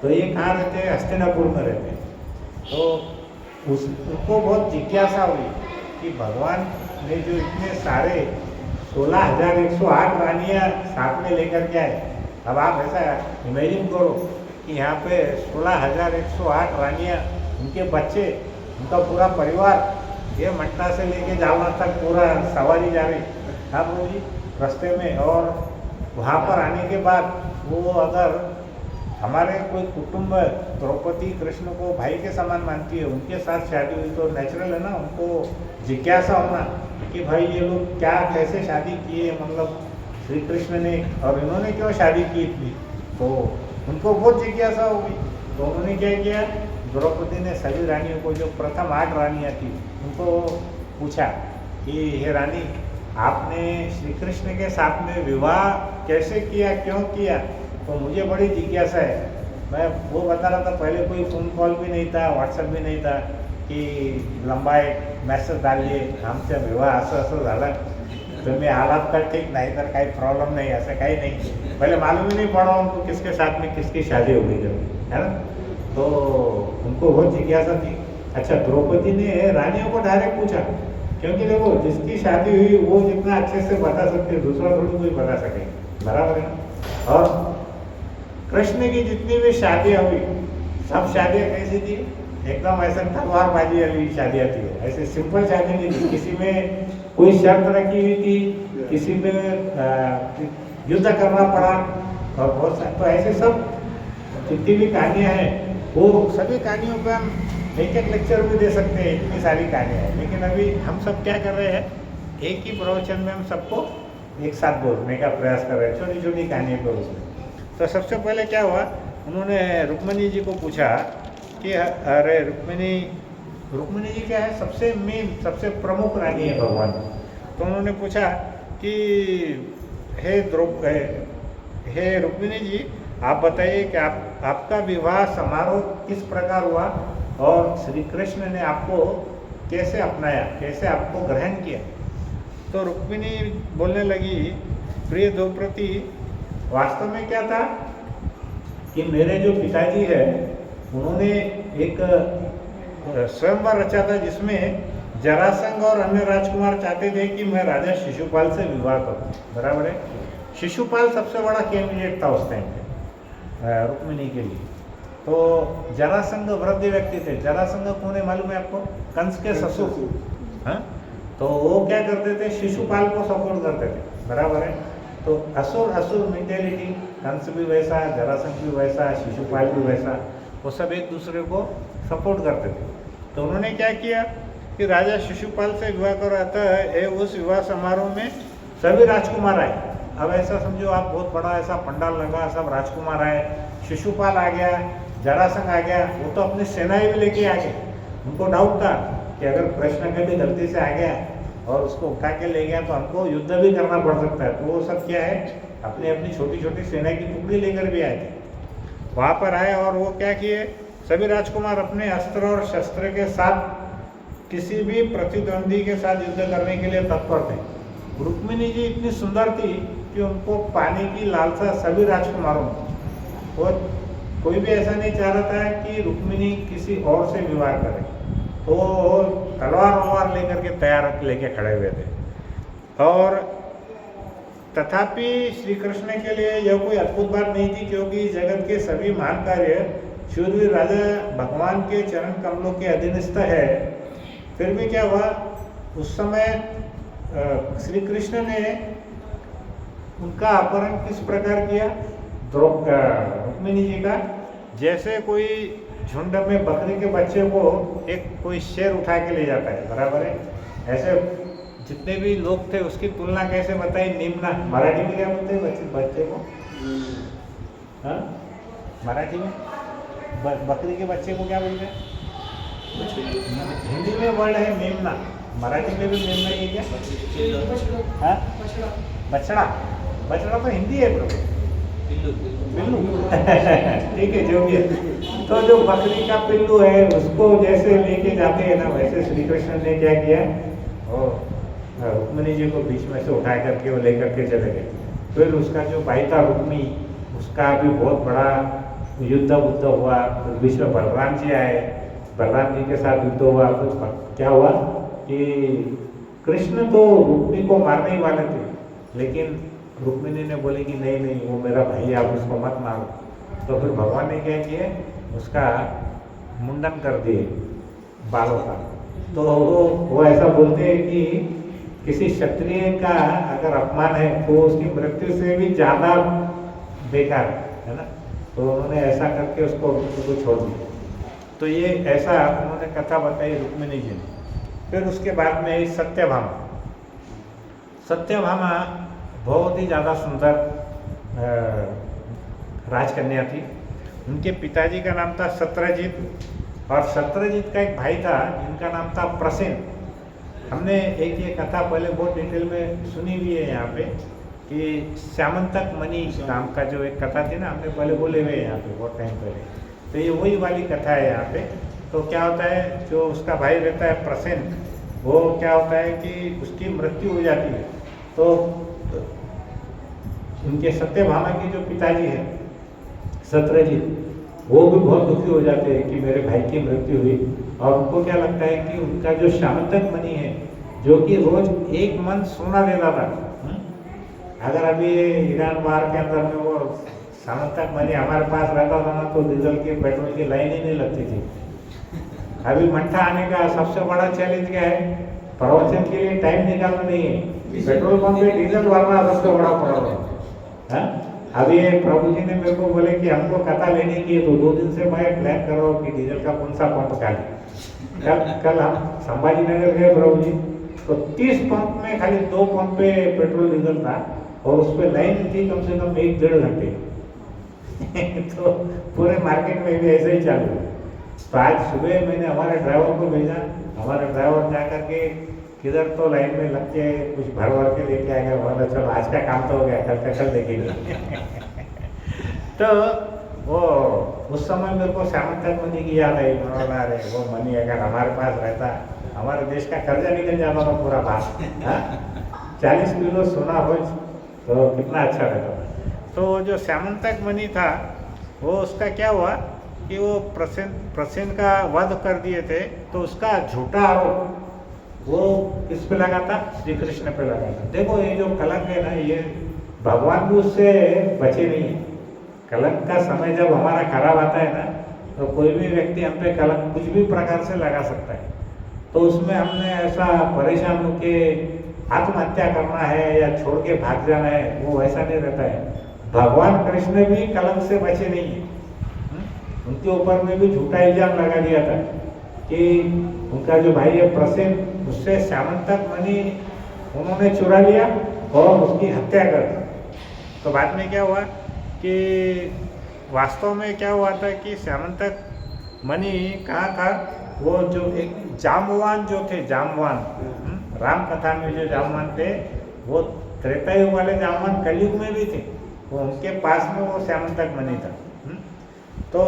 तो ये कहाँ रहते हैं? हस्तिनापुर में रहते हैं। तो उसको बहुत जिज्ञासा हुई कि भगवान ने जो इतने सारे 16,108 रानियाँ साथ में लेकर के आए। अब आप ऐसा इमेजिन करो कि यहाँ पे 16,108 रानियाँ, उनके बच्चे, उनका पूरा परिवार, ये मट्टा से लेके जालना तक पूरा सवारी जा रही। हाँ प्रभु जी, रास्ते में। और वहाँ पर आने के बाद वो अगर हमारे कोई कुटुंब द्रौपदी कृष्ण को भाई के समान मानती है, उनके साथ शादी हुई, तो नेचुरल है ना उनको जिज्ञासा होना कि भाई ये लोग क्या, कैसे शादी किए, मतलब श्री कृष्ण ने और इन्होंने क्यों शादी की थी। तो उनको बहुत जिज्ञासा हो गई। तो उन्होंने क्या किया, द्रौपदी ने सभी रानियों को, जो प्रथम 8 रानियाँ थी, उनको पूछा कि हे रानी, आपने श्री कृष्ण के साथ में विवाह कैसे किया, क्यों किया? तो मुझे बड़ी जिज्ञासा है। मैं वो बता रहा था, पहले कोई फ़ोन कॉल भी नहीं था, व्हाट्सएप भी नहीं था कि लंबा एक मैसेज डालिए आमच्या विवाह असं असं झालं, तुम्ही आलात तर ठीक, नाही तर काही प्रॉब्लम नहीं, ऐसा काही नहीं। पहले मालूम ही नहीं पड़ा उनको किसके साथ में किसकी शादी हो गई जब, है ना। तो उनको बहुत जिज्ञासा थी। अच्छा, द्रौपदी ने रानियों को डायरेक्ट पूछा, क्योंकि देखो जिसकी शादी हुई वो जितना अच्छे से बता सकते, दूसरा थोड़ी कोई बता सके, बराबर है। और कृष्ण की जितनी भी शादियाँ हुई, सब शादियाँ कैसी थी? एकदम ऐसा तलवारबाजी वाली शादियाँ थी। ऐसे सिंपल शादी नहीं थी, किसी में कोई शर्त रखी हुई थी, किसी में युद्ध करना पड़ा, और बहुत सारे। तो ऐसे सब जितनी भी कहानियाँ हैं, वो सभी कहानियों पे हम एक लेक्चर भी दे सकते हैं, इतनी सारी कहानियाँ हैं। लेकिन अभी हम सब क्या कर रहे हैं, एक ही प्रवचन में हम सबको एक साथ बोलने का प्रयास कर रहे हैं, छोटी छोटी कहानियों को उसमें। तो सबसे पहले क्या हुआ, उन्होंने रुक्मिणी जी को पूछा कि अरे रुक्मिणी जी क्या है, सबसे मेन, सबसे प्रमुख रानी है भगवान। तो उन्होंने पूछा कि हे रुक्मिणी जी, आप बताइए कि आपका विवाह समारोह किस प्रकार हुआ और श्री कृष्ण ने आपको कैसे अपनाया, कैसे आपको ग्रहण किया। तो रुक्मिणी बोलने लगी, प्रिय द्रौपदी, वास्तव में क्या था कि मेरे जो पिताजी है उन्होंने एक स्वयंवर रचा था जिसमें जरासंध और अन्य राजकुमार चाहते थे कि मैं राजा शिशुपाल से विवाह करूं, बराबर है। शिशुपाल सबसे बड़ा कैंडिडेट था उस टाइम पे रुक्मिणी के लिए। तो जरासंध वृद्ध व्यक्ति थे। जरासंध कौन है मालूम है आपको? कंस के ससुर। हाँ, तो वो क्या करते थे, शिशुपाल को सपोर्ट करते थे, बराबर है। तो असुर असुर मेंटेलिटी, कंस भी वैसा, जरासंध भी वैसा, शिशुपाल भी वैसा, वो सब एक दूसरे को सपोर्ट करते थे। तो उन्होंने क्या किया कि राजा शिशुपाल से विवाह कराता है। उस विवाह समारोह में सभी राजकुमार आए। अब ऐसा समझो आप, बहुत बड़ा ऐसा पंडाल लगा, सब राजकुमार आए, शिशुपाल आ गया, जरासंध आ गया। वो तो अपनी सेनाएं भी लेके आ गए। उनको डाउट था कि अगर कृष्ण कभी गलती से आ गया और उसको उठा के ले गया तो हमको युद्ध भी करना पड़ सकता है। तो वो सब क्या है, अपनी अपनी छोटी छोटी सेना की टुकड़ी लेकर भी आए थे। वहाँ पर आए और वो क्या किए, सभी राजकुमार अपने अस्त्र और शस्त्र के साथ किसी भी प्रतिद्वंदी के साथ युद्ध करने के लिए तत्पर थे। रुक्मिणी जी इतनी सुंदर थी कि उनको पाने की लालसा सभी राजकुमारों में, और कोई भी ऐसा नहीं चाह रहा था कि रुक्मिणी किसी और से विवाह करे। तो तलवार वलवार लेकर के तैयार लेके खड़े हुए थे। और तथापि श्री कृष्ण के लिए यह कोई अद्भुत बात नहीं थी, क्योंकि जगत के सभी महान कार्य शूरवीर राजा भगवान के चरण कमलों के अधीनस्थ है। फिर भी क्या हुआ, उस समय श्री कृष्ण ने उनका अपहरण किस प्रकार किया, रुक्मिणी जी का। जैसे कोई झुंड में बकरी के बच्चे को एक कोई शेर उठा के ले जाता है, बराबर है। ऐसे जितने भी लोग थे उसकी तुलना कैसे बताई, निम्ना। मराठी में क्या बोलते हैं बच्चे को? हाँ, मराठी में बकरी के बच्चे को क्या बोलते हैं? हिंदी में वर्ड है मेमना, मराठी में भी मेमना ही है क्या? हाँ, बछड़ा। बछड़ा तो हिंदी है प्रभु, पिल्लू। ठीक है, जो भी है। तो जो बकरी का पिल्लू है उसको जैसे लेके जाते हैं ना, वैसे श्री कृष्ण ने क्या किया, और रुक्मिणी जी को बीच में से उठा करके वो लेकर के चले गए। फिर उसका जो भाई था रुक्मी, उसका भी बहुत बड़ा युद्ध हुआ। बीच में बलराम जी आए, बलराम जी के साथ युद्ध हुआ। कुछ क्या हुआ कि कृष्ण तो रुक्मी को मारने ही वाले थे, लेकिन रुक्मिणी ने बोले कि नहीं नहीं, वो मेरा भाई, आप उसको मत मारो। तो फिर भगवान ने क्या किया, उसका मुंडन कर दिए बालों का। तो वो ऐसा बोलते हैं कि किसी क्षत्रिय का अगर अपमान है तो उसकी मृत्यु से भी ज़्यादा बेकार है ना। तो उन्होंने ऐसा करके उसको छोड़ दिया। तो ये ऐसा उन्होंने कथा बताई रुक्मिणी जी ने। फिर उसके बाद में आई सत्यभामा। सत्यभामा बहुत ही ज़्यादा सुंदर राजकन्या थी। उनके पिताजी का नाम था सत्यजीत, और सत्यजीत का एक भाई था जिनका नाम था प्रसेन। हमने एक ये कथा पहले बहुत डिटेल में सुनी हुई है यहाँ पे, कि श्यामंतक मणि नाम का जो एक कथा थी ना, हमने पहले बोले हुए यहाँ पे बहुत टाइम पहले। तो ये वही वाली कथा है यहाँ पे। तो क्या होता है, जो उसका भाई रहता है प्रसेन, वो क्या होता है कि उसकी मृत्यु हो जाती है। तो उनके सत्यभामा के जो पिताजी हैं सत्यजीत, वो भी बहुत दुखी हो जाते हैं कि मेरे भाई की मृत्यु हुई। और उनको क्या लगता है कि उनका जो श्यामंतक मणि है, जो कि रोज 1 मन सोना देता था, अगर अभी ईरान वार के अंदर में वो श्यामंतक मणि हमारे पास रहता था ना, तो डीजल की पेट्रोल की लाइन ही नहीं लगती थी। अभी मट्ठा आने का सबसे बड़ा चैलेंज क्या है, प्रवचन के लिए टाइम निकालना नहीं है, पेट्रोल पंप पे डीजल भरना सबसे बड़ा प्रॉब्लम है। अभी प्रभु जी ने मेरे को बोले कि हमको कथा लेने की, तो 2 दिन से मैं प्लान कर रहा हूँ कि डीजल का कौन सा पंप खाली। कल हम संभाजी नगर गए प्रभु जी, तो 30 पंप में खाली 2 पंप पे पेट्रोल डीजल था, और उस पर लाइन थी कम से कम 1-1.5 घंटे। तो पूरे मार्केट में भी ऐसे ही चालू है। तो आज सुबह मैंने हमारे ड्राइवर को भेजा, हमारा ड्राइवर जा करके किधर तो लाइन में लग के कुछ भर के लेके आएगा। बोला चलो आज का काम तो हो गया, कल का कल देखेंगे। तो वो उस समय मेरे को श्यामंतक मणि की याद आई। बोला अरे वो मणि अगर हमारे पास रहता, हमारे देश का कर्जा निकल जाता था पूरा बात। 40 किलो सोना हो तो कितना अच्छा रहता। तो जो श्यामंतक मणि था वो उसका क्या हुआ कि वो प्रसेन का वध कर दिए थे, तो उसका झूठा आरोप वो किस पे लगा था? श्री कृष्ण पे लगा था। देखो ये जो कलंक है ना, ये भगवान भी उससे बचे नहीं है। कलंक का समय जब हमारा खराब आता है ना, तो कोई भी व्यक्ति हम पे कलंक कुछ भी प्रकार से लगा सकता है। तो उसमें हमने ऐसा परेशान होके आत्महत्या करना है या छोड़ के भाग जाना है, वो ऐसा नहीं रहता है। भगवान कृष्ण भी कलंक से बचे नहीं है। उनके ऊपर में भी झूठा इल्जाम लगा दिया था कि उनका जो भाई है प्रसेन, उससे श्यामंतक मणि उन्होंने चुरा लिया और उसकी हत्या कर दी। तो बाद में क्या हुआ कि वास्तव में क्या हुआ था कि श्यामंतक मणि कहाँ था? वो जो एक जामवान जो थे, जामवान राम कथा में जो जामवान थे, वो त्रेता युग वाले जामवान कलयुग में भी थे, वो उनके पास में वो श्यामंतक मणि था। तो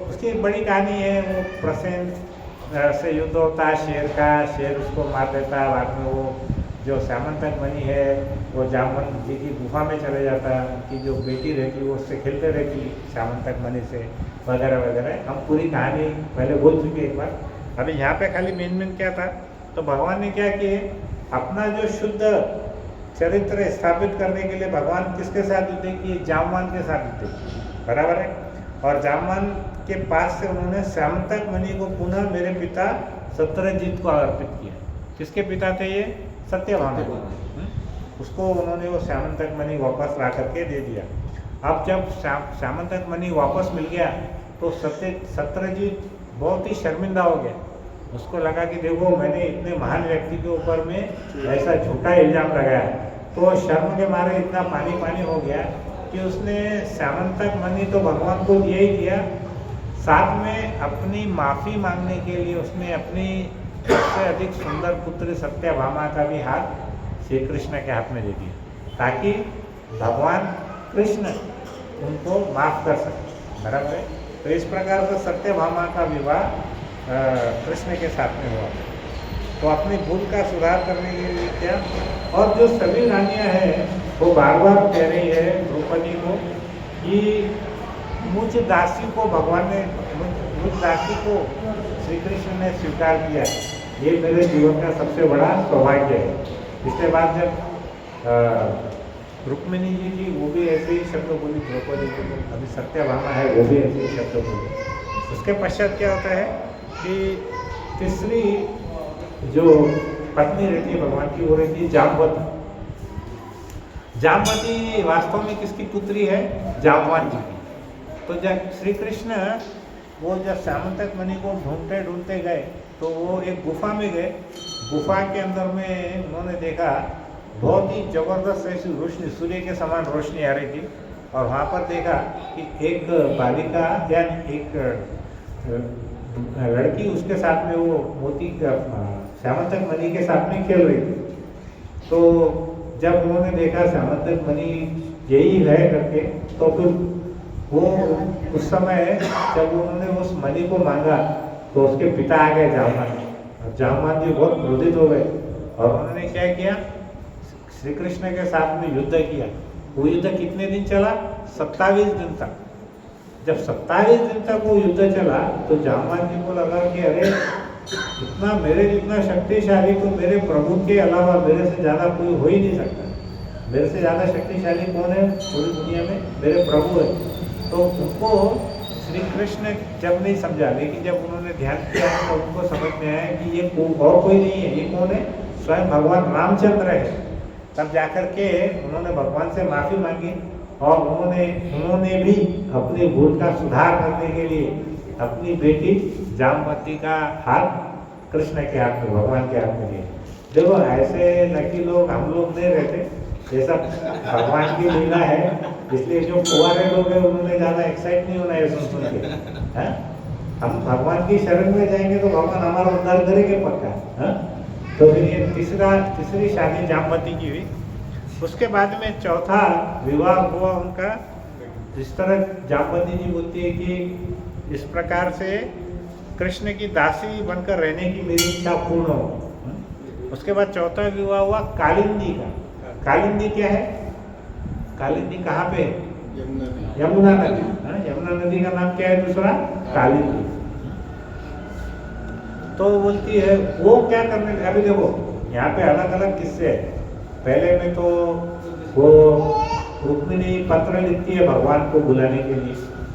उसकी एक बड़ी कहानी है। वो प्रसेन से युद्ध होता है शेर का, शेर उसको मार देता है। बाद में वो जो श्यामंतक मणि है वो जामवन जी की गुफा में चले जाता है। उनकी जो बेटी रहती वो उससे खेलते रहती श्यामंतक मणि से, वगैरह वगैरह। हम पूरी कहानी पहले बोल चुके एक बार। अभी यहाँ पे खाली मेन क्या था, तो भगवान ने क्या किए, अपना जो शुद्ध चरित्र स्थापित करने के लिए भगवान किसके साथ युद्ध किए? जामवान के साथ युद्ध किए, बराबर है। और जामवान के पास से उन्होंने श्यामंतक मणि को पुनः मेरे पिता सत्यजीत को अर्पित किया। किसके पिता थे ये? सत्यभामा। उसको उन्होंने वो श्यामंतक मणि वापस ला करके दे दिया। अब जब श्यामंतक मणि वापस मिल गया तो सत्यजीत बहुत ही शर्मिंदा हो गया। उसको लगा कि देखो मैंने इतने महान व्यक्ति के ऊपर में ऐसा झूठा इल्जाम लगाया। तो शर्म के मारे इतना पानी हो गया कि उसने श्यामंतक मणि तो भगवान को दिया ही दिया, साथ में अपनी माफ़ी मांगने के लिए उसने अपनी सबसे अधिक सुंदर पुत्री सत्यभामा का भी हाथ श्री कृष्ण के हाथ में दे दिया, ताकि भगवान कृष्ण उनको माफ़ कर सके, बराबर है। तो इस प्रकार से सत्यभामा का विवाह कृष्ण के साथ में हुआ। तो अपनी भूल का सुधार करने के लिए क्या, और जो सभी रानियाँ हैं वो बार बार कह रही है द्रौपदी को कि मुझ दासी को भगवान ने, मुझ दासी को श्री कृष्ण ने स्वीकार किया, ये मेरे जीवन का सबसे बड़ा सौभाग्य है। इसके बाद जब रुक्मिणी जी थी वो भी ऐसे ही शब्द बोली द्रौपदी को, अभी सत्यभामा है वो भी ऐसे ही शब्द बोली। उसके पश्चात क्या होता है कि तीसरी जो पत्नी रहती है भगवान की वो रहती है जामवती। जामवती वास्तव में किसकी पुत्री है? जामवान जी की। तो जब श्री कृष्ण वो जब श्यामंतक मणि को ढूंढते गए तो वो एक गुफा में गए। गुफा के अंदर में उन्होंने देखा बहुत ही जबरदस्त ऐसी रोशनी, सूर्य के समान रोशनी आ रही थी। और वहाँ पर देखा कि एक बालिका यानी एक लड़की उसके साथ में वो मोती श्यामंतक मणि के साथ में खेल रही थी। तो जब उन्होंने देखा श्यामंतक मणि यही है करके, तो फिर वो उस समय जब उन्होंने उस मणि को मांगा तो उसके पिता आ गए जामवान। जामवान जी बहुत क्रोधित हो गए और उन्होंने क्या किया, श्री कृष्ण के साथ में युद्ध किया। वो युद्ध कितने दिन चला? 27 दिन तक। जब 27 दिन तक वो युद्ध चला तो जामवान जी को लगा कि अरे इतना मेरे जितना शक्तिशाली तो मेरे प्रभु के अलावा मेरे से ज़्यादा कोई हो ही नहीं सकता। मेरे से ज़्यादा शक्तिशाली कौन है पूरी दुनिया में? मेरे प्रभु है। तो उनको श्री कृष्ण जब नहीं समझा, लेकिन जब उन्होंने ध्यान किया तो उनको समझ में आया कि ये और कोई नहीं है, ये कौन है? स्वयं भगवान रामचंद्र है। तब जाकर के उन्होंने भगवान से माफ़ी मांगी और उन्होंने भी अपनी भूल का सुधार करने के लिए अपनी बेटी जामवती का हाथ कृष्ण के हाथ में, भगवान के हाथ में दिया। देखो ऐसे नकी लोग हम लोग नहीं रहते, ये सब भगवान की लीला है। इसलिए जो कुंवारे लोग हैं उन्होंने ज़्यादा एक्साइट नहीं होना है सुन के। हैं हम भगवान की शरण में जाएंगे तो भगवान हमारा उद्धार करेंगे पक्का। हैं तो फिर ये तीसरी शादी जामवती की हुई। उसके बाद में चौथा विवाह हुआ उनका जिस तरह जामवती जी बोलती है कि इस प्रकार से कृष्ण की दासी बनकर रहने की मेरी इच्छा पूर्ण हो। उसके बाद चौथा विवाह हुआ कालिंदी का। कालिंदी क्या है? कालिंदी कहाँ पे है? यमुना नदी। यमुना नदी का नाम क्या है दूसरा? कालिंदी। तो बोलती है वो क्या करने, अभी देखो यहाँ पे अलग अलग किस्से हैं। पहले में तो वो रुक्मिणी पत्र लिखती है भगवान को बुलाने के लिए,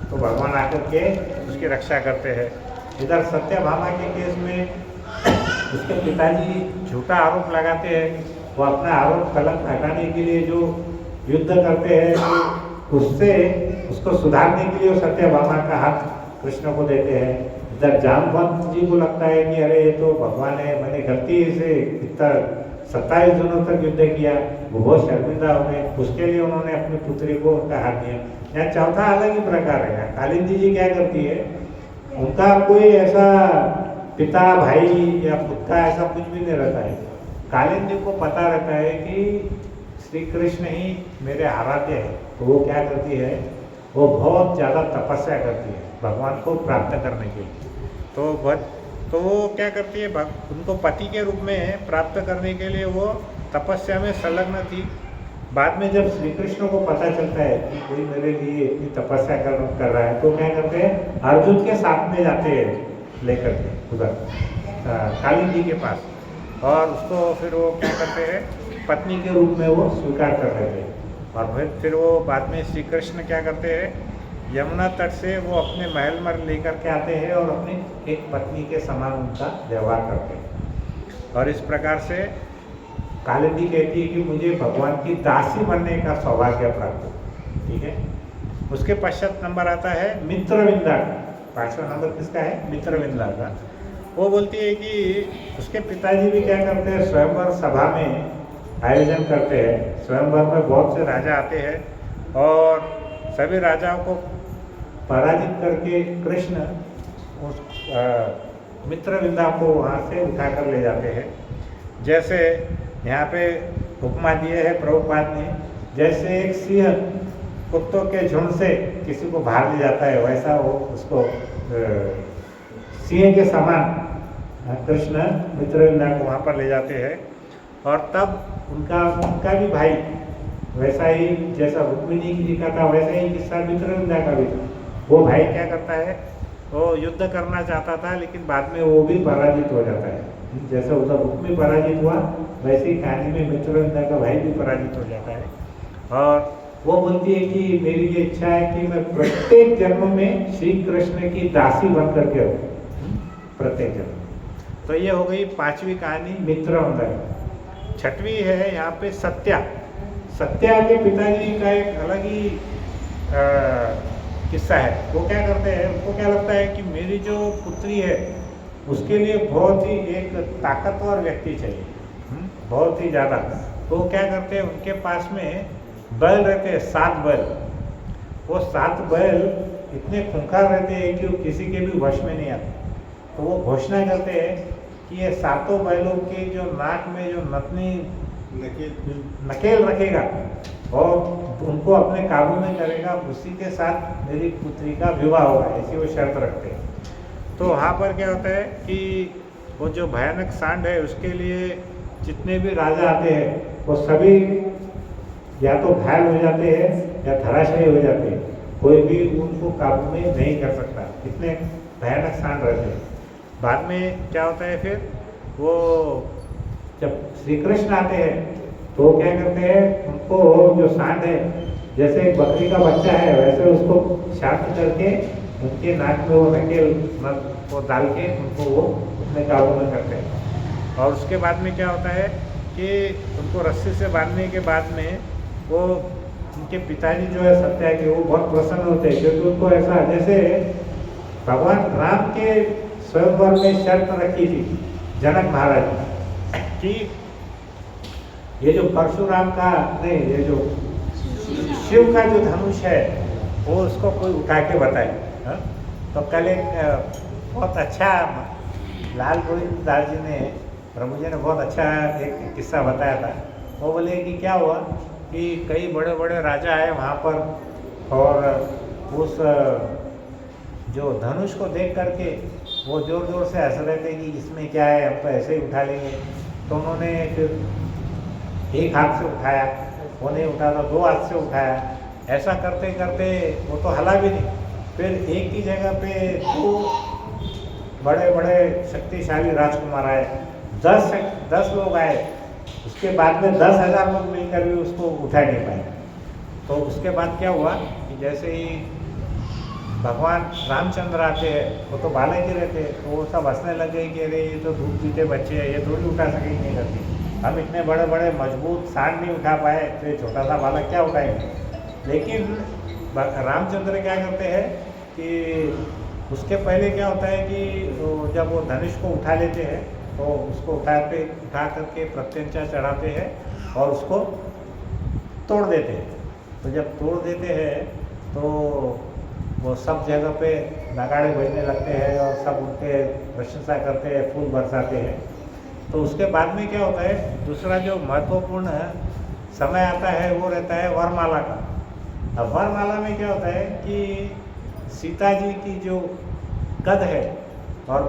तो भगवान आकर के उसकी रक्षा करते हैं। इधर सत्यभामा के केस में उसके पिताजी झूठा आरोप लगाते हैं, वो अपना आरोप कलंक हटाने के लिए जो युद्ध करते हैं, उससे उसको सुधारने के लिए वो सत्यभामा का हाथ कृष्ण को देते हैं। इधर जामवंत जी को लगता है कि अरे ये तो भगवान है, मैंने गलती से इतना 27 दिनों तक युद्ध किया, वो बहुत शर्मिंदा हो गए, उसके लिए उन्होंने अपनी पुत्री को उनका हाथ दिया। यहाँ चौथा अलग ही प्रकार है। कालिंदी जी क्या करती है, उनका कोई ऐसा पिता भाई या पुत्र ऐसा कुछ भी नहीं रहता है। कालिंदी को पता रहता है कि श्री कृष्ण ही मेरे आराध्य है, तो वो क्या करती है, वो बहुत ज़्यादा तपस्या करती है भगवान को प्राप्त करने के लिए। तो वो क्या करती है, उनको पति के रूप में प्राप्त करने के लिए वो तपस्या में संलग्न थी। बाद में जब श्री कृष्ण को पता चलता है कि कोई मेरे लिए इतनी तपस्या कर रहा है, तो क्या करते हैं, अर्जुन के साथ में जाते हैं लेकर के उधर कालिंदी के पास, और उसको फिर वो क्या करते हैं, पत्नी के रूप में वो स्वीकार कर लेते हैं। और फिर वो बाद में श्री कृष्ण क्या करते हैं, यमुना तट से वो अपने महल में लेकर के आते हैं और अपनी एक पत्नी के समान उनका व्यवहार करते हैं। और इस प्रकार से कालिंदी कहती है कि मुझे भगवान की दासी बनने का सौभाग्य प्राप्त हो। ठीक है। उसके पश्चात नंबर आता है मित्रविंदा का। 5वां नंबर किसका है? मित्रविंदा का। वो बोलती है कि उसके पिताजी भी क्या करते हैं, स्वयंवर सभा में आयोजन करते हैं। स्वयंवर में बहुत से राजा आते हैं और सभी राजाओं को पराजित करके कृष्ण उस मित्रविंदा को वहाँ से उठा कर ले जाते हैं। जैसे यहाँ पे उपमा दिए है प्रभुपाद ने, जैसे एक सिंह कुत्तों के झुंड से किसी को बाहर ले जाता है, वैसा वो उसको सिंह के समान कृष्ण मित्रविंदा को वहाँ पर ले जाते हैं। और तब उनका भी भाई वैसा ही, जैसा रुक्मिणी जी का था वैसा ही किस्सा मित्रविंदा का भी था। वो भाई क्या करता है, वो युद्ध करना चाहता था, लेकिन बाद में वो भी पराजित हो जाता है। जैसे उधर रुक्मी पराजित हुआ, वैसे ही कहानी में मित्रविंदा का भाई भी पराजित हो जाता है। और वो बोलती है कि मेरी ये इच्छा है कि मैं प्रत्येक जन्म में श्री कृष्ण की दासी बन करके रहूं, प्रत्येक जन्म। तो ये हो गई 5वीं कहानी मित्रविंदा। 6वीं है यहाँ पे सत्या। सत्या के पिताजी का एक अलग ही किस्सा है। वो क्या करते हैं, उनको क्या लगता है कि मेरी जो पुत्री है उसके लिए बहुत ही एक ताकतवर व्यक्ति चाहिए, बहुत ही ज़्यादा। तो क्या करते हैं, उनके पास में बैल रहते हैं, 7 बैल। वो 7 बैल इतने खूंखार रहते हैं कि वो किसी के भी वश में नहीं आते। तो वो घोषणा करते हैं कि ये 7 बैलों के जो नाक में जो नकेल रखेगा और उनको अपने काबू में करेगा, उसी के साथ मेरी पुत्री का विवाह होगा, ऐसी वो शर्त रखते हैं। तो वहाँ पर क्या होता है कि वो जो भयानक सांड है उसके लिए जितने भी राजा आते हैं वो सभी या तो घायल हो जाते हैं या धराशायी हो जाते हैं, कोई भी उनको काबू में नहीं कर सकता, इतने भयानक सांड रहते हैं। बाद में क्या होता है, फिर वो जब श्री कृष्ण आते हैं तो क्या करते हैं, उनको जो सांड है, जैसे एक बकरी का बच्चा है वैसे उसको शांत करके उनके नाक में वो नकेल वो डाल के उनको वो अपने काबू में करते हैं। और उसके बाद में क्या होता है कि उनको रस्सी से बांधने के बाद में वो उनके पिताजी जो है सत्या के, वो बहुत प्रसन्न होते हैं, क्योंकि उनको ऐसा जैसे भगवान राम के स्वयंवर में शर्त रखी थी जनक महाराज कि ये जो परशुराम का नहीं, ये जो शिव का जो धनुष है वो उसको कोई उठा के बताए। तो कल एक बहुत अच्छा लाल गोविंद दास जी ने, प्रभु जी ने बहुत अच्छा एक किस्सा बताया था। वो बोले कि क्या हुआ कि कई बड़े बड़े राजा आए वहाँ पर और उस जो धनुष को देख करके वो जोर जोर से हंस रहे थे कि इसमें क्या है, हम तो ऐसे ही उठा लेंगे। तो उन्होंने फिर एक हाथ से उठाया, वो नहीं उठा तो दो हाथ से उठाया। ऐसा करते करते वो तो हला भी नहीं। फिर एक ही जगह पे दो बड़े बड़े शक्तिशाली राजकुमार आए, 10 लोग आए। उसके बाद में 10,000 लोग मिलकर भी उसको उठा नहीं पाए। तो उसके बाद क्या हुआ कि जैसे ही भगवान रामचंद्र आते हैं, वो तो बालक ही रहते, तो वो सब हंसने लगे कि अरे ये तो दूध पीते बच्चे हैं, ये थोड़ी उठा सकेंगे नहीं करके, हम इतने बड़े बड़े मजबूत सांड नहीं उठा पाए, तो ये छोटा सा बालक क्या उठाएंगे। लेकिन रामचंद्र क्या करते हैं कि उसके पहले क्या होता है कि जब वो धनुष को उठा लेते हैं तो उसको उठा करके प्रत्यंचा चढ़ाते हैं और उसको तोड़ देते हैं। तो जब तोड़ देते हैं तो वो सब जगह पे नगाड़े बजने लगते हैं और सब उनके प्रशंसा करते हैं, फूल बरसाते हैं। तो उसके बाद में क्या होता है, दूसरा जो महत्वपूर्ण समय आता है वो रहता है वरमाला का। अब वरमाला में क्या होता है कि सीता जी की जो कद है और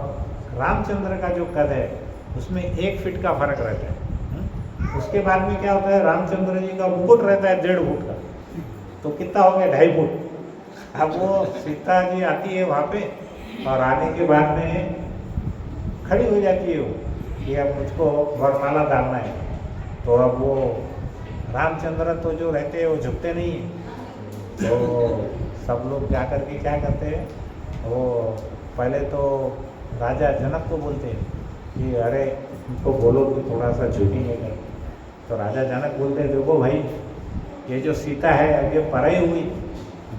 रामचंद्र का जो कद है उसमें 1 फीट का फर्क रहता है। उसके बाद में क्या होता है, रामचंद्र जी का मुकुट रहता है 1.5 फुट का, तो कितना हो गया 2.5 फुट। अब वो सीता जी आती है वहाँ पे और आने के बाद में खड़ी हो जाती है वो कि अब मुझको वरमाला डालना है। तो अब वो रामचंद्र तो जो रहते हैं वो झुकते नहीं हैं। तो सब लोग जा कर के क्या करते हैं, वो पहले तो राजा जनक को बोलते हैं कि अरे उनको बोलो कि थोड़ा सा झुकेंगे कर। तो राजा जनक बोलते हैं देखो भाई, ये जो सीता है अब ये पराई हुई,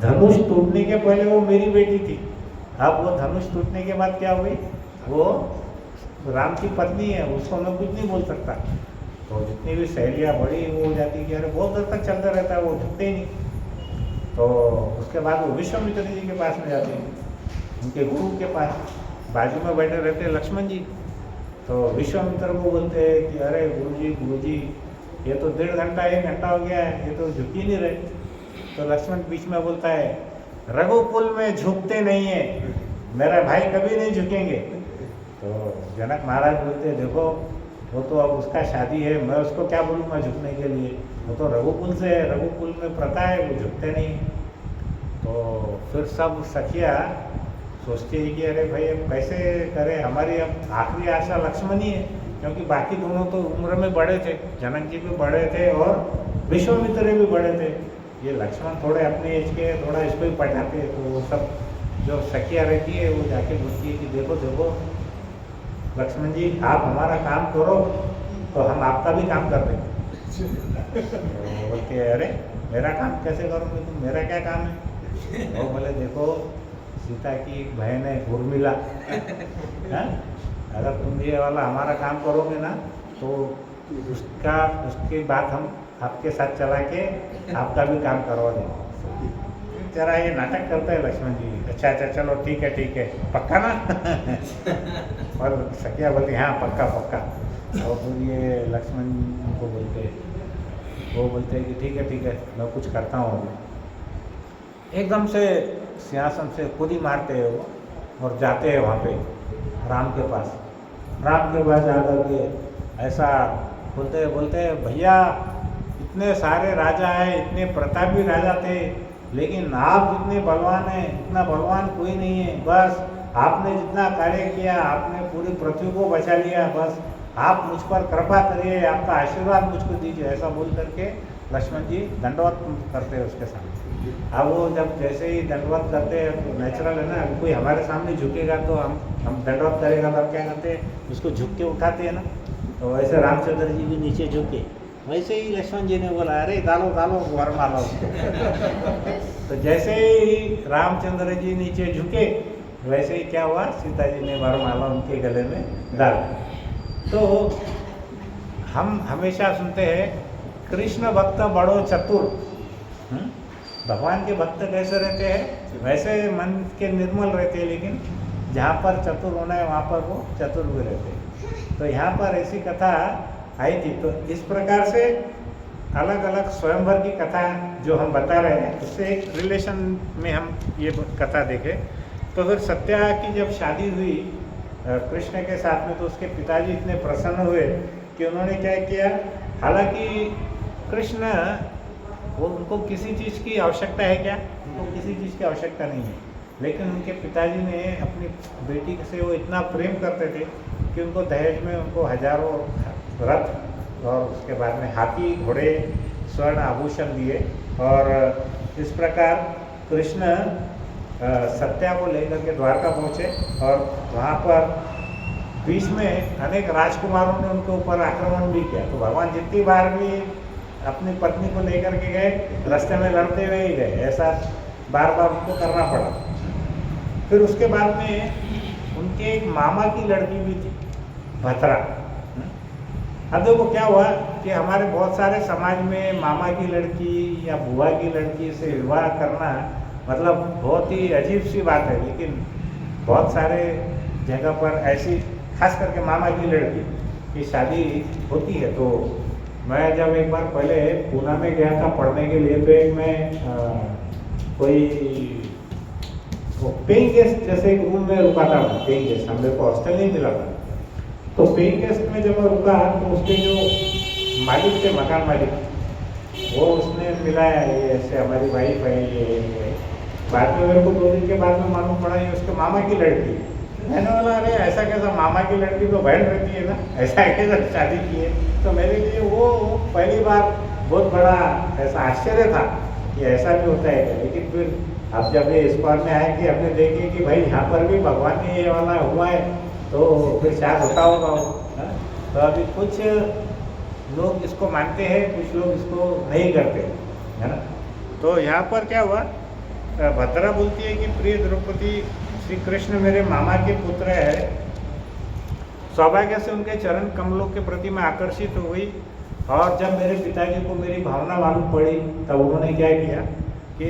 धनुष टूटने के पहले वो मेरी बेटी थी, अब वो धनुष टूटने के बाद क्या हुई, वो राम की पत्नी है, उसको मैं कुछ नहीं बोल सकता। तो जितनी भी सहेलियाँ बड़ी वो हो जाती कि अरे बहुत देर तक चलता रहता है, वो झुकते ही नहीं। तो उसके बाद वो विश्वामित्र जी के पास में जाते हैं, उनके गुरु के पास बाजू में बैठे रहते हैं लक्ष्मण जी। तो विश्वामित्र को बोलते हैं कि अरे गुरु जी ये तो 1.5 घंटा 1 घंटा हो गया है, ये तो झुक ही नहीं रहे। तो लक्ष्मण बीच में बोलता है रघुकुल में झुकते नहीं है, मेरा भाई कभी नहीं झुकेंगे। तो जनक महाराज बोलते देखो वो तो अब उसका शादी है, मैं उसको क्या बोलूँगा झुकने के लिए, वो तो रघुकुल से है, रघुकुल में प्रथा है, वो झुकते नहीं। तो फिर सब सखिया सोचती है कि अरे भाई अब कैसे करें, हमारी अब आखिरी आशा लक्ष्मण ही है, क्योंकि बाकी दोनों तो उम्र में बड़े थे, जनक जी भी बड़े थे और विश्वामित्र भी बड़े थे। ये लक्ष्मण थोड़े अपने एज के, थोड़ा इसको ही पढ़ाते। तो वो सब जो सखिया रहती है वो जाके बोलती है कि देखो देखो लक्ष्मण जी आप हमारा काम करो तो हम आपका भी काम कर देंगे। तो बोलते हैं अरे मेरा काम कैसे करोगे तुम, मेरा क्या काम है। वो बोले देखो सीता की बहन है उर्मिला, अगर तुम ये वाला हमारा काम करोगे ना तो उसकी बात हम आपके साथ चला के आपका भी काम करवा देंगे। जरा ये नाटक करता है लक्ष्मण जी, अच्छा चलो ठीक है पक्का ना। और सखिया बोलती हाँ पक्का। और फिर ये लक्ष्मण को बोलते, वो बोलते हैं कि ठीक है मैं कुछ करता हूँ। एकदम से सिंहासन से कूदी मारते हैं वो और जाते हैं वहाँ पे राम के पास जाकर के ऐसा बोलते हैं भैया इतने सारे राजा हैं, इतने प्रतापी राजा थे, लेकिन आप जितने बलवान हैं इतना बलवान कोई नहीं है। बस आपने जितना कार्य किया, आपने पूरी पृथ्वी को बचा लिया, बस आप मुझ पर कृपा करिए, आपका आशीर्वाद मुझको दीजिए। ऐसा बोल करके लक्ष्मण जी दंडवत करते हैं उसके सामने। अब वो जब जैसे ही दंडवत करते हैं तो नेचुरल है ना, कोई हमारे सामने झुकेगा तो हम दंडवत करेगा तो हम क्या करते हैं, उसको झुक के उठाते हैं ना। तो वैसे रामचंद्र जी भी नीचे झुके, वैसे ही लक्ष्मण जी ने बोला अरे डालो वरमाला उसको। तो जैसे ही रामचंद्र जी नीचे झुके वैसे ही क्या हुआ, सीता जी ने वरमाला उनके गले में डाल। तो हम हमेशा सुनते हैं कृष्ण भक्त बड़ो चतुर। भगवान के भक्त कैसे रहते हैं, वैसे मन के निर्मल रहते हैं, लेकिन जहाँ पर चतुर होना है वहाँ पर वो चतुर भी रहते हैं। तो यहाँ पर ऐसी कथा आई थी। तो इस प्रकार से अलग अलग स्वयंवर की कथा जो हम बता रहे हैं उससे एक रिलेशन में हम ये कथा देखें। तो फिर सत्या की जब शादी हुई कृष्ण के साथ में, तो उसके पिताजी इतने प्रसन्न हुए कि उन्होंने क्या किया, हालांकि कृष्ण वो उनको किसी चीज़ की आवश्यकता है क्या, उनको किसी चीज़ की आवश्यकता नहीं है, लेकिन उनके पिताजी ने अपनी बेटी से वो इतना प्रेम करते थे कि उनको दहेज में उनको हजारों रथ और उसके बाद में हाथी घोड़े स्वर्ण आभूषण दिए। और इस प्रकार कृष्ण सत्या को लेकर के द्वारका पहुँचे और वहाँ पर बीच में अनेक राजकुमारों ने उनके ऊपर आक्रमण भी किया। तो भगवान जितनी बार भी अपनी पत्नी को लेकर के गए, रास्ते में लड़ते हुए ही गए, ऐसा बार बार उनको करना पड़ा। फिर उसके बाद में उनके एक मामा की लड़की भी थी, भतरा। अब देखो क्या हुआ कि हमारे बहुत सारे समाज में मामा की लड़की या बुआ की लड़की से विवाह करना मतलब बहुत ही अजीब सी बात है, लेकिन बहुत सारे जगह पर ऐसी, खास करके मामा की लड़की की शादी होती है। तो मैं जब एक बार पहले पूना में गया था पढ़ने के लिए, तो एक मैं कोई पेइंग गेस्ट जैसे एक रूम में रुका था। पेइंग गेस्ट, हम मेरे को हॉस्टल नहीं मिला था। तो पेइंग गेस्ट में जब मैं रुका तो उसके जो मालिक थे, मकान मालिक, वो उसने मिलाया ये ऐसे हमारी वाइफ है ये। बाद में मेरे को 2 दिन के बाद में मालूम पड़ा ये उसके मामा की लड़की। मैंने बोला अरे ऐसा कैसा, मामा की लड़की तो बहन रहती है ना, ऐसा कैसा शादी की है। तो मेरे लिए वो पहली बार बहुत बड़ा ऐसा आश्चर्य था कि ऐसा भी होता है। लेकिन फिर अब जब ये इस बार में आए कि हमने देखे कि भाई यहाँ पर भी भगवान ने ये वाला हुआ है, तो फिर शायद होता होगा वो। तो अभी कुछ लोग इसको मानते हैं, कुछ लोग इसको नहीं करते, है ना। तो यहाँ पर क्या हुआ, भद्रा बोलती है कि प्रिय द्रौपदी, श्री कृष्ण मेरे मामा के पुत्र है, सौभाग्य से उनके चरण कमलों के प्रति मैं आकर्षित हो गई। और जब मेरे पिताजी को मेरी भावना मालूम पड़ी तब उन्होंने क्या किया कि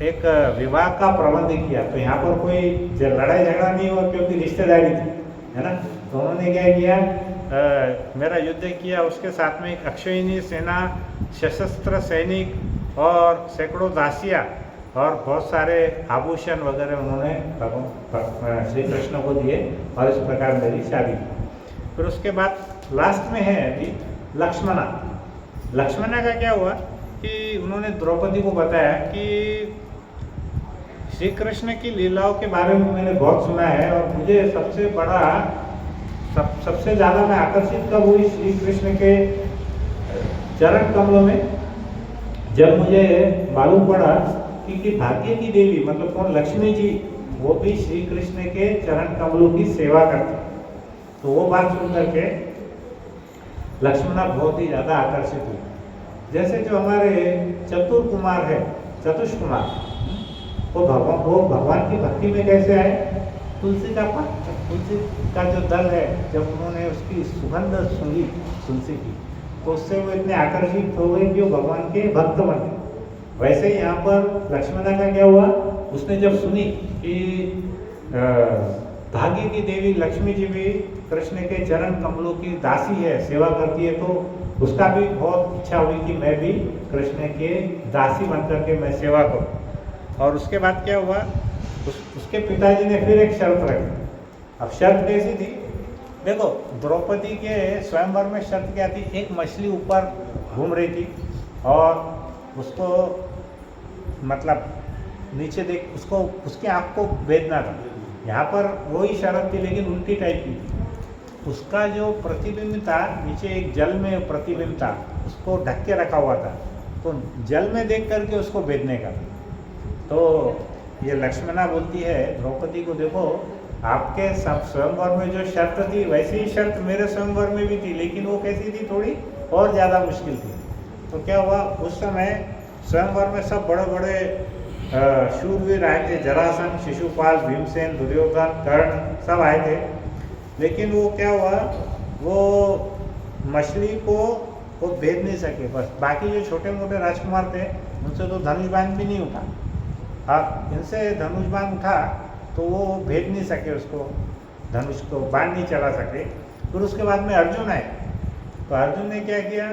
एक विवाह का प्रबंध किया। तो यहाँ पर कोई लड़ाई झगड़ा नहीं हुआ क्योंकि रिश्तेदारी थी, है ना। तो उन्होंने क्या किया, मेरा युद्ध किया, उसके साथ में एक अक्षयिणी सेना, सशस्त्र सैनिक और सैकड़ों दासियाँ और बहुत सारे आभूषण वगैरह उन्होंने श्री कृष्ण को दिए और इस प्रकार मेरी शादी की। फिर उसके बाद लास्ट में है अभी लक्ष्मणा। लक्ष्मणा का क्या हुआ कि उन्होंने द्रौपदी को बताया कि श्री कृष्ण की लीलाओं के बारे में मैंने बहुत सुना है और मुझे सबसे बड़ा सबसे ज़्यादा मैं आकर्षित कब हुई श्री कृष्ण के चरण कमलों में, जब मुझे मालूम पड़ा कि भाग्य की देवी मतलब कौन, लक्ष्मी जी, वो भी श्री कृष्ण के चरण कमलों की सेवा करती। तो वो बात सुन करके लक्ष्मणा बहुत ही ज़्यादा आकर्षित हुई। जैसे जो हमारे चतुर कुमार है, चतुष कुमार, वो भगवान की भक्ति में कैसे आए, तुलसी का जो दल है, जब उन्होंने उसकी सुगंध सूंघी तुलसी की, तो उससे वो इतने आकर्षित हो गए कि वो भगवान के भक्त बन गए। वैसे ही यहाँ पर लक्ष्मणा का क्या हुआ, उसने जब सुनी कि भाग्य की देवी लक्ष्मी जी भी कृष्ण के चरण कमलों की दासी है, सेवा करती है, तो उसका भी बहुत इच्छा हुई कि मैं भी कृष्ण के दासी बनकर के मैं सेवा करूँ। और उसके बाद क्या हुआ, उसके पिताजी ने फिर एक शर्त रखी। अब शर्त कैसी थी, देखो द्रौपदी के स्वयंवर में शर्त क्या थी, एक मछली ऊपर घूम रही थी और उसको मतलब नीचे देख, उसको उसके आँख को भेदना था। यहाँ पर वही शर्त थी लेकिन उल्टी टाइप की। उसका जो प्रतिबिंब था नीचे एक जल में प्रतिबिंब था, उसको ढक के रखा हुआ था, तो जल में देख करके उसको भेदने का। तो ये लक्ष्मणा बोलती है द्रौपदी को, देखो आपके सब स्वयंवर में जो शर्त थी वैसी ही शर्त मेरे स्वयंवर में भी थी, लेकिन वो कैसी थी, थोड़ी और ज़्यादा मुश्किल थी। तो क्या हुआ, उस समय स्वयंवर में सब बड़े बड़े शूरवीर आए थे, जरासंध, शिशुपाल, भीमसेन, दुर्योधन, कर्ण सब आए थे। लेकिन वो क्या हुआ, वो मछली को वो भेद नहीं सके। बस बाकी जो छोटे मोटे राजकुमार थे उनसे तो धनुष बाण भी नहीं उठा, अब इनसे धनुष बाण उठा तो वो भेद नहीं सके, उसको धनुष को बाण नहीं चला सके। फिर उसके बाद में अर्जुन आए, तो अर्जुन ने क्या किया,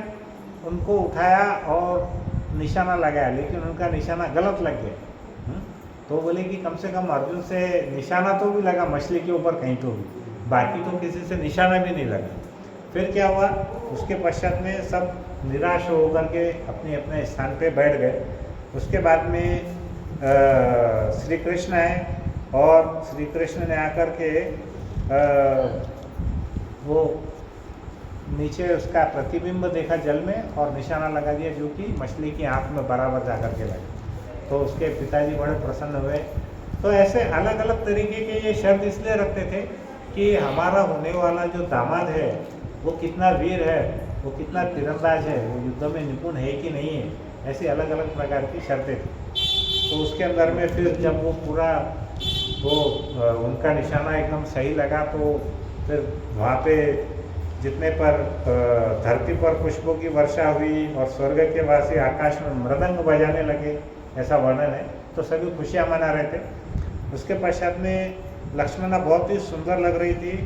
उनको उठाया और निशाना लगाया, लेकिन उनका निशाना गलत लग गया। तो बोले कि कम से कम अर्जुन से निशाना तो भी लगा मछली के ऊपर कहीं तो भी, बाकी तो किसी से निशाना भी नहीं लगा। फिर क्या हुआ, उसके पश्चात में सब निराश होकर के अपने अपने स्थान पे बैठ गए। उसके बाद में श्री कृष्ण आए और श्री कृष्ण ने आकर के वो नीचे उसका प्रतिबिंब देखा जल में और निशाना लगा दिया, जो कि मछली की आँख में बराबर जा कर के लगा। तो उसके पिताजी बड़े प्रसन्न हुए। तो ऐसे अलग अलग तरीके के ये शर्त इसलिए रखते थे कि हमारा होने वाला जो दामाद है वो कितना वीर है, वो कितना तीरंदाज है, वो युद्ध में निपुण है कि नहीं है, ऐसी अलग अलग प्रकार की शर्तें थी। तो उसके अंदर में फिर जब वो पूरा वो उनका निशाना एकदम सही लगा, तो फिर वहाँ पे जितने पर धरती पर पुष्पों की वर्षा हुई और स्वर्ग के वासी आकाश में मृदंग बजाने लगे, ऐसा वर्णन है। तो सभी खुशियाँ मना रहे थे। उसके पश्चात में लक्ष्मणा बहुत ही सुंदर लग रही थी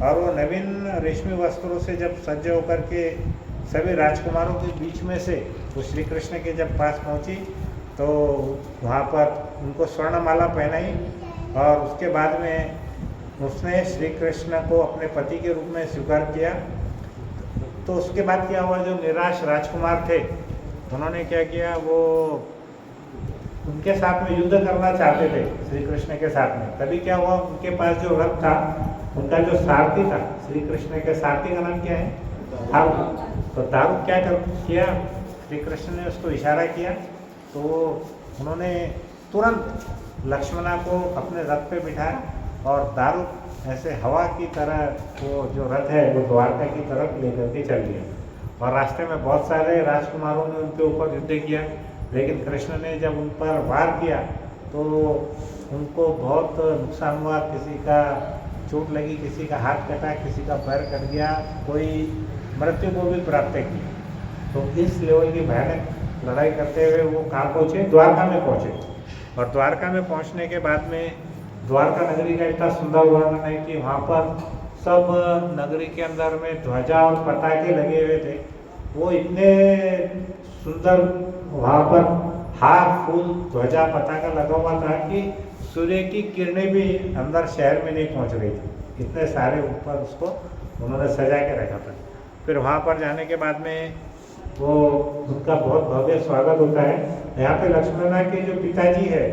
और वो नवीन रेशमी वस्त्रों से जब सज्ज होकर के सभी राजकुमारों के बीच में से वो श्री कृष्ण के जब पास पहुंची, तो वहाँ पर उनको स्वर्णमाला पहनाई और उसके बाद में उसने श्री कृष्ण को अपने पति के रूप में स्वीकार किया। तो उसके बाद क्या हुआ, जो निराश राजकुमार थे उन्होंने क्या किया, वो उनके साथ में युद्ध करना चाहते थे श्री कृष्ण के साथ में। तभी क्या हुआ, उनके पास जो रथ था, उनका जो सारथी था, श्री कृष्ण के सारथी का नाम क्या है, दारुक। तो दारुक क्या किया, श्री कृष्ण ने उसको इशारा किया, तो उन्होंने तुरंत लक्ष्मणा को अपने रथ पे बिठाया और दारुक ऐसे हवा की तरह वो जो रथ है वो द्वारका की तरफ लेकर के चल दिया। और रास्ते में बहुत सारे राजकुमारों ने उनके ऊपर युद्ध किया, लेकिन कृष्ण ने जब उन पर वार किया तो उनको बहुत नुकसान हुआ। किसी का चोट लगी, किसी का हाथ कटा, किसी का पैर कट गया, कोई मृत्यु को भी प्राप्त की। तो इस लेवल की भयानक लड़ाई करते हुए वो कहाँ पहुँचे, द्वारका में पहुँचे। और द्वारका में पहुँचने के बाद में द्वारका नगरी का इतना सुंदर वर्णन है कि वहाँ पर सब नगरी के अंदर में ध्वजा और पताके लगे हुए थे। वो इतने सुंदर वहाँ पर हार फूल ध्वजा पताका लगा हुआ था कि सूर्य की किरणें भी अंदर शहर में नहीं पहुँच रही थी, इतने सारे ऊपर उसको उन्होंने सजा के रखा था। फिर वहाँ पर जाने के बाद में वो उनका बहुत भव्य स्वागत होता है। यहाँ पे लक्ष्मणा के जो पिताजी है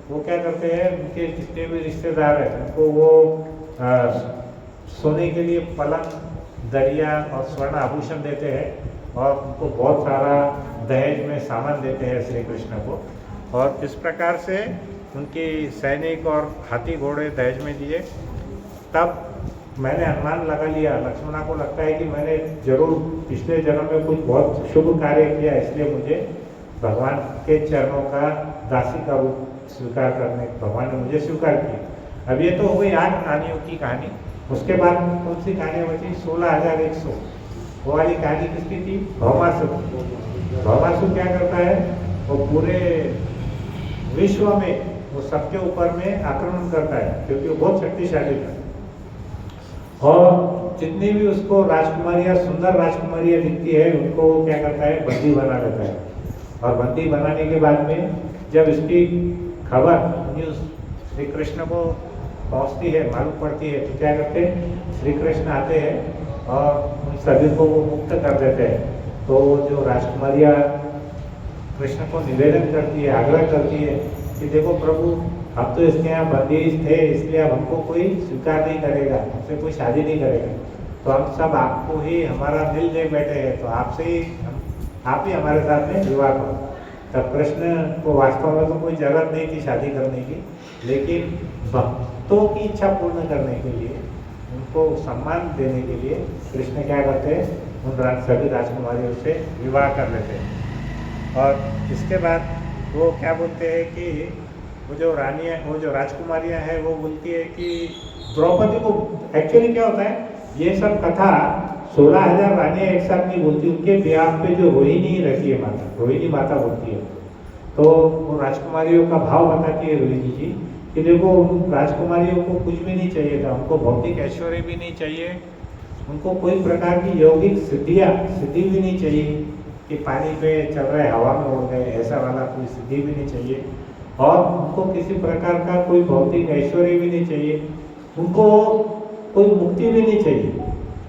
वो क्या करते हैं, उनके जितने भी रिश्तेदार हैं उनको वो सोने के लिए पलंग, दरिया और स्वर्ण आभूषण देते हैं और उनको बहुत सारा दहेज में सामान देते हैं श्री कृष्ण को। और इस प्रकार से उनकी सैनिक और हाथी घोड़े दहेज में दिए। तब मैंने अनुमान लगा लिया, लक्ष्मणा को लगता है कि मैंने जरूर पिछले जन्म में कुछ बहुत शुभ कार्य किया, इसलिए मुझे भगवान के चरणों का दासी का रूप स्वीकार करने भगवान ने मुझे स्वीकार किया। अब ये तो हो गई 8 कहानियों की कहानी। उसके बाद कौन सी कहानियाँ बची, 16,100। वो वाली कहानी किसकी थी, भौमासुर। भौमासुर क्या करता है, वो पूरे विश्व में वो सबके ऊपर में आक्रमण करता है, क्योंकि वो बहुत शक्तिशाली था। और जितनी भी उसको राजकुमारियाँ, सुंदर राजकुमारियाँ दिखती है, उनको वो क्या करता है, बंदी बना लेता है। और बंदी बनाने के बाद में जब इसकी खबर न्यूज़ श्री कृष्ण को पहुंचती है, मालूम पड़ती है, तो क्या करते हैं, श्री कृष्ण आते हैं और उन सभी को वो मुक्त कर देते हैं। तो जो राजकुमारियाँ कृष्ण को निवेदन करती है, आग्रह करती है कि देखो प्रभु, हम तो इसके यहाँ बंदी थे, इसलिए अब हमको कोई स्वीकार नहीं करेगा, हमसे कोई शादी नहीं करेगा, तो हम सब आपको ही हमारा दिल दे बैठे हैं, तो आपसे ही आप ही हमारे साथ में विवाह करो। तब कृष्ण को वास्तव में तो कोई जरूरत नहीं थी शादी करने की, लेकिन भक्तों की इच्छा पूर्ण करने के लिए, उनको सम्मान देने के लिए कृष्ण क्या करते हैं, उन सभी राजकुमारियों से विवाह कर लेते हैं। और इसके बाद वो क्या बोलते हैं कि वो जो रानियाँ, वो जो राजकुमारियाँ हैं, वो बोलती है कि द्रौपदी को, एक्चुअली क्या होता है, ये सब कथा 16,000 रानियाँ एक साथ नहीं बोलती, उनके ब्याह पे जो रोहिणी रहती है माता, रोहिणी माता बोलती है। तो वो राजकुमारियों का भाव बताती है रोहिणी जी कि देखो, राजकुमारियों को कुछ भी नहीं चाहिए था, उनको भौतिक ऐश्वर्य भी नहीं चाहिए, उनको कोई प्रकार की यौगिक सिद्धि भी नहीं चाहिए, कि पानी पे चल रहे हवा में उड़ गए, ऐसा वाला कोई सिद्धि भी नहीं चाहिए। और उनको किसी प्रकार का कोई भौतिक ऐश्वर्य भी नहीं चाहिए, उनको कोई मुक्ति भी नहीं चाहिए।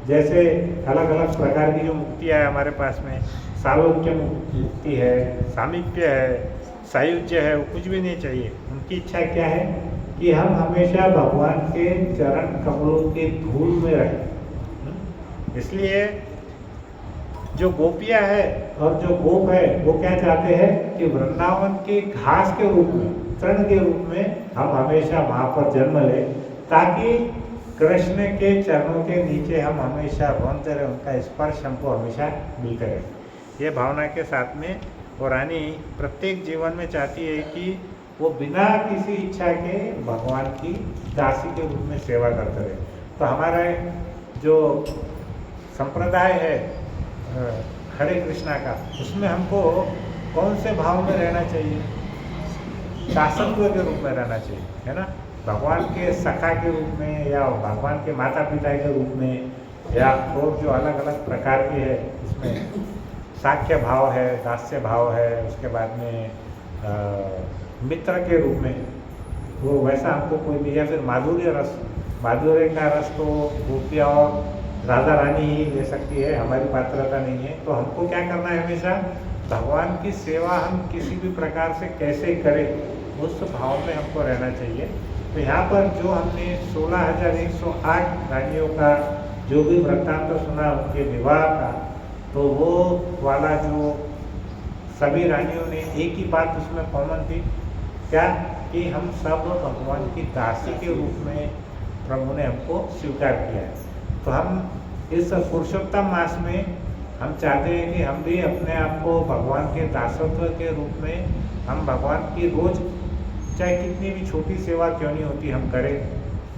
जैसे अलग अलग प्रकार की जो मुक्तियाँ है हमारे पास में, सालोक्य मुक्ति है, सामीप्य है, सायुज्य है, वो कुछ भी नहीं चाहिए। उनकी इच्छा क्या है कि हम हमेशा भगवान के चरण कमलों के धूल में रहें। इसलिए जो गोपियाँ है और जो गोप है वो क्या चाहते हैं कि वृंदावन के घास के रूप में, तृण के रूप में हम हमेशा वहाँ पर जन्म लें, ताकि कृष्ण के चरणों के नीचे हम हमेशा रोनते रहे, उनका स्पर्श हमको हमेशा मिलते रहे। ये भावना के साथ में वो रानी प्रत्येक जीवन में चाहती है कि वो बिना किसी इच्छा के भगवान की दासी के रूप में सेवा करते रहे। तो हमारा जो संप्रदाय है हरे कृष्णा का, उसमें हमको कौन से भाव में रहना चाहिए? दासत्व के रूप में रहना चाहिए, है ना। भगवान के सखा के रूप में, या भगवान के माता पिता के रूप में, या और जो अलग अलग प्रकार के है, इसमें साख्य भाव है, दास्य भाव है, उसके बाद में मित्र के रूप में, वो वैसा हमको कोई भी, या फिर माधुर्य रस, माधुर्य का रस तो गोपिया और राधा रानी ही ले सकती है, हमारी पात्रता नहीं है। तो हमको क्या करना है, हमेशा भगवान की सेवा हम किसी भी प्रकार से कैसे करें, उस भाव में हमको रहना चाहिए। तो यहाँ पर जो हमने 16,108 रानियों का जो भी वृत्तांत सुना उनके विवाह का, तो वो वाला जो सभी रानियों ने एक ही बात उसमें कॉमन थी, क्या कि हम सब भगवान की दासी के रूप में प्रभु ने हमको स्वीकार किया है। तो हम इस पुरुषोत्तम मास में हम चाहते हैं कि हम भी अपने आप को भगवान के दासत्व के रूप में, हम भगवान की रोज चाहे कितनी भी छोटी सेवा क्यों नहीं होती हम करें।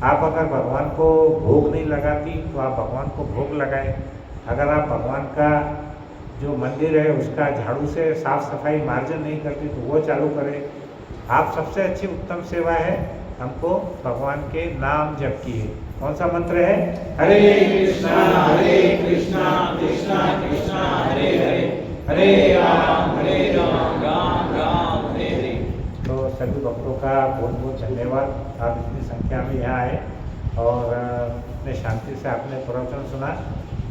आप अगर भगवान को भोग नहीं लगाती तो आप भगवान को भोग लगाएं। अगर आप भगवान का जो मंदिर है उसका झाड़ू से साफ सफाई मार्जन नहीं करती तो वो चालू करें। आप सबसे अच्छी उत्तम सेवा है हमको भगवान के नाम जप की है। कौन सा मंत्र है? हरे कृष्णा कृष्णा कृष्णा हरे हरे, हरे राम राम राम हरे हरे। तो सभी भक्तों का बहुत बहुत धन्यवाद, आप इतनी संख्या में यहाँ आए और इतने शांति से आपने प्रवचन सुना।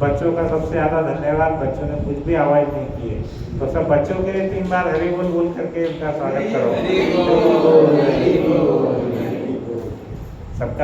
बच्चों का सबसे ज़्यादा धन्यवाद, बच्चों ने कुछ भी आवाज़ नहीं की है। तो सब बच्चों के लिए 3 बार हरि बोल बोल करके उनका स्वागत करो।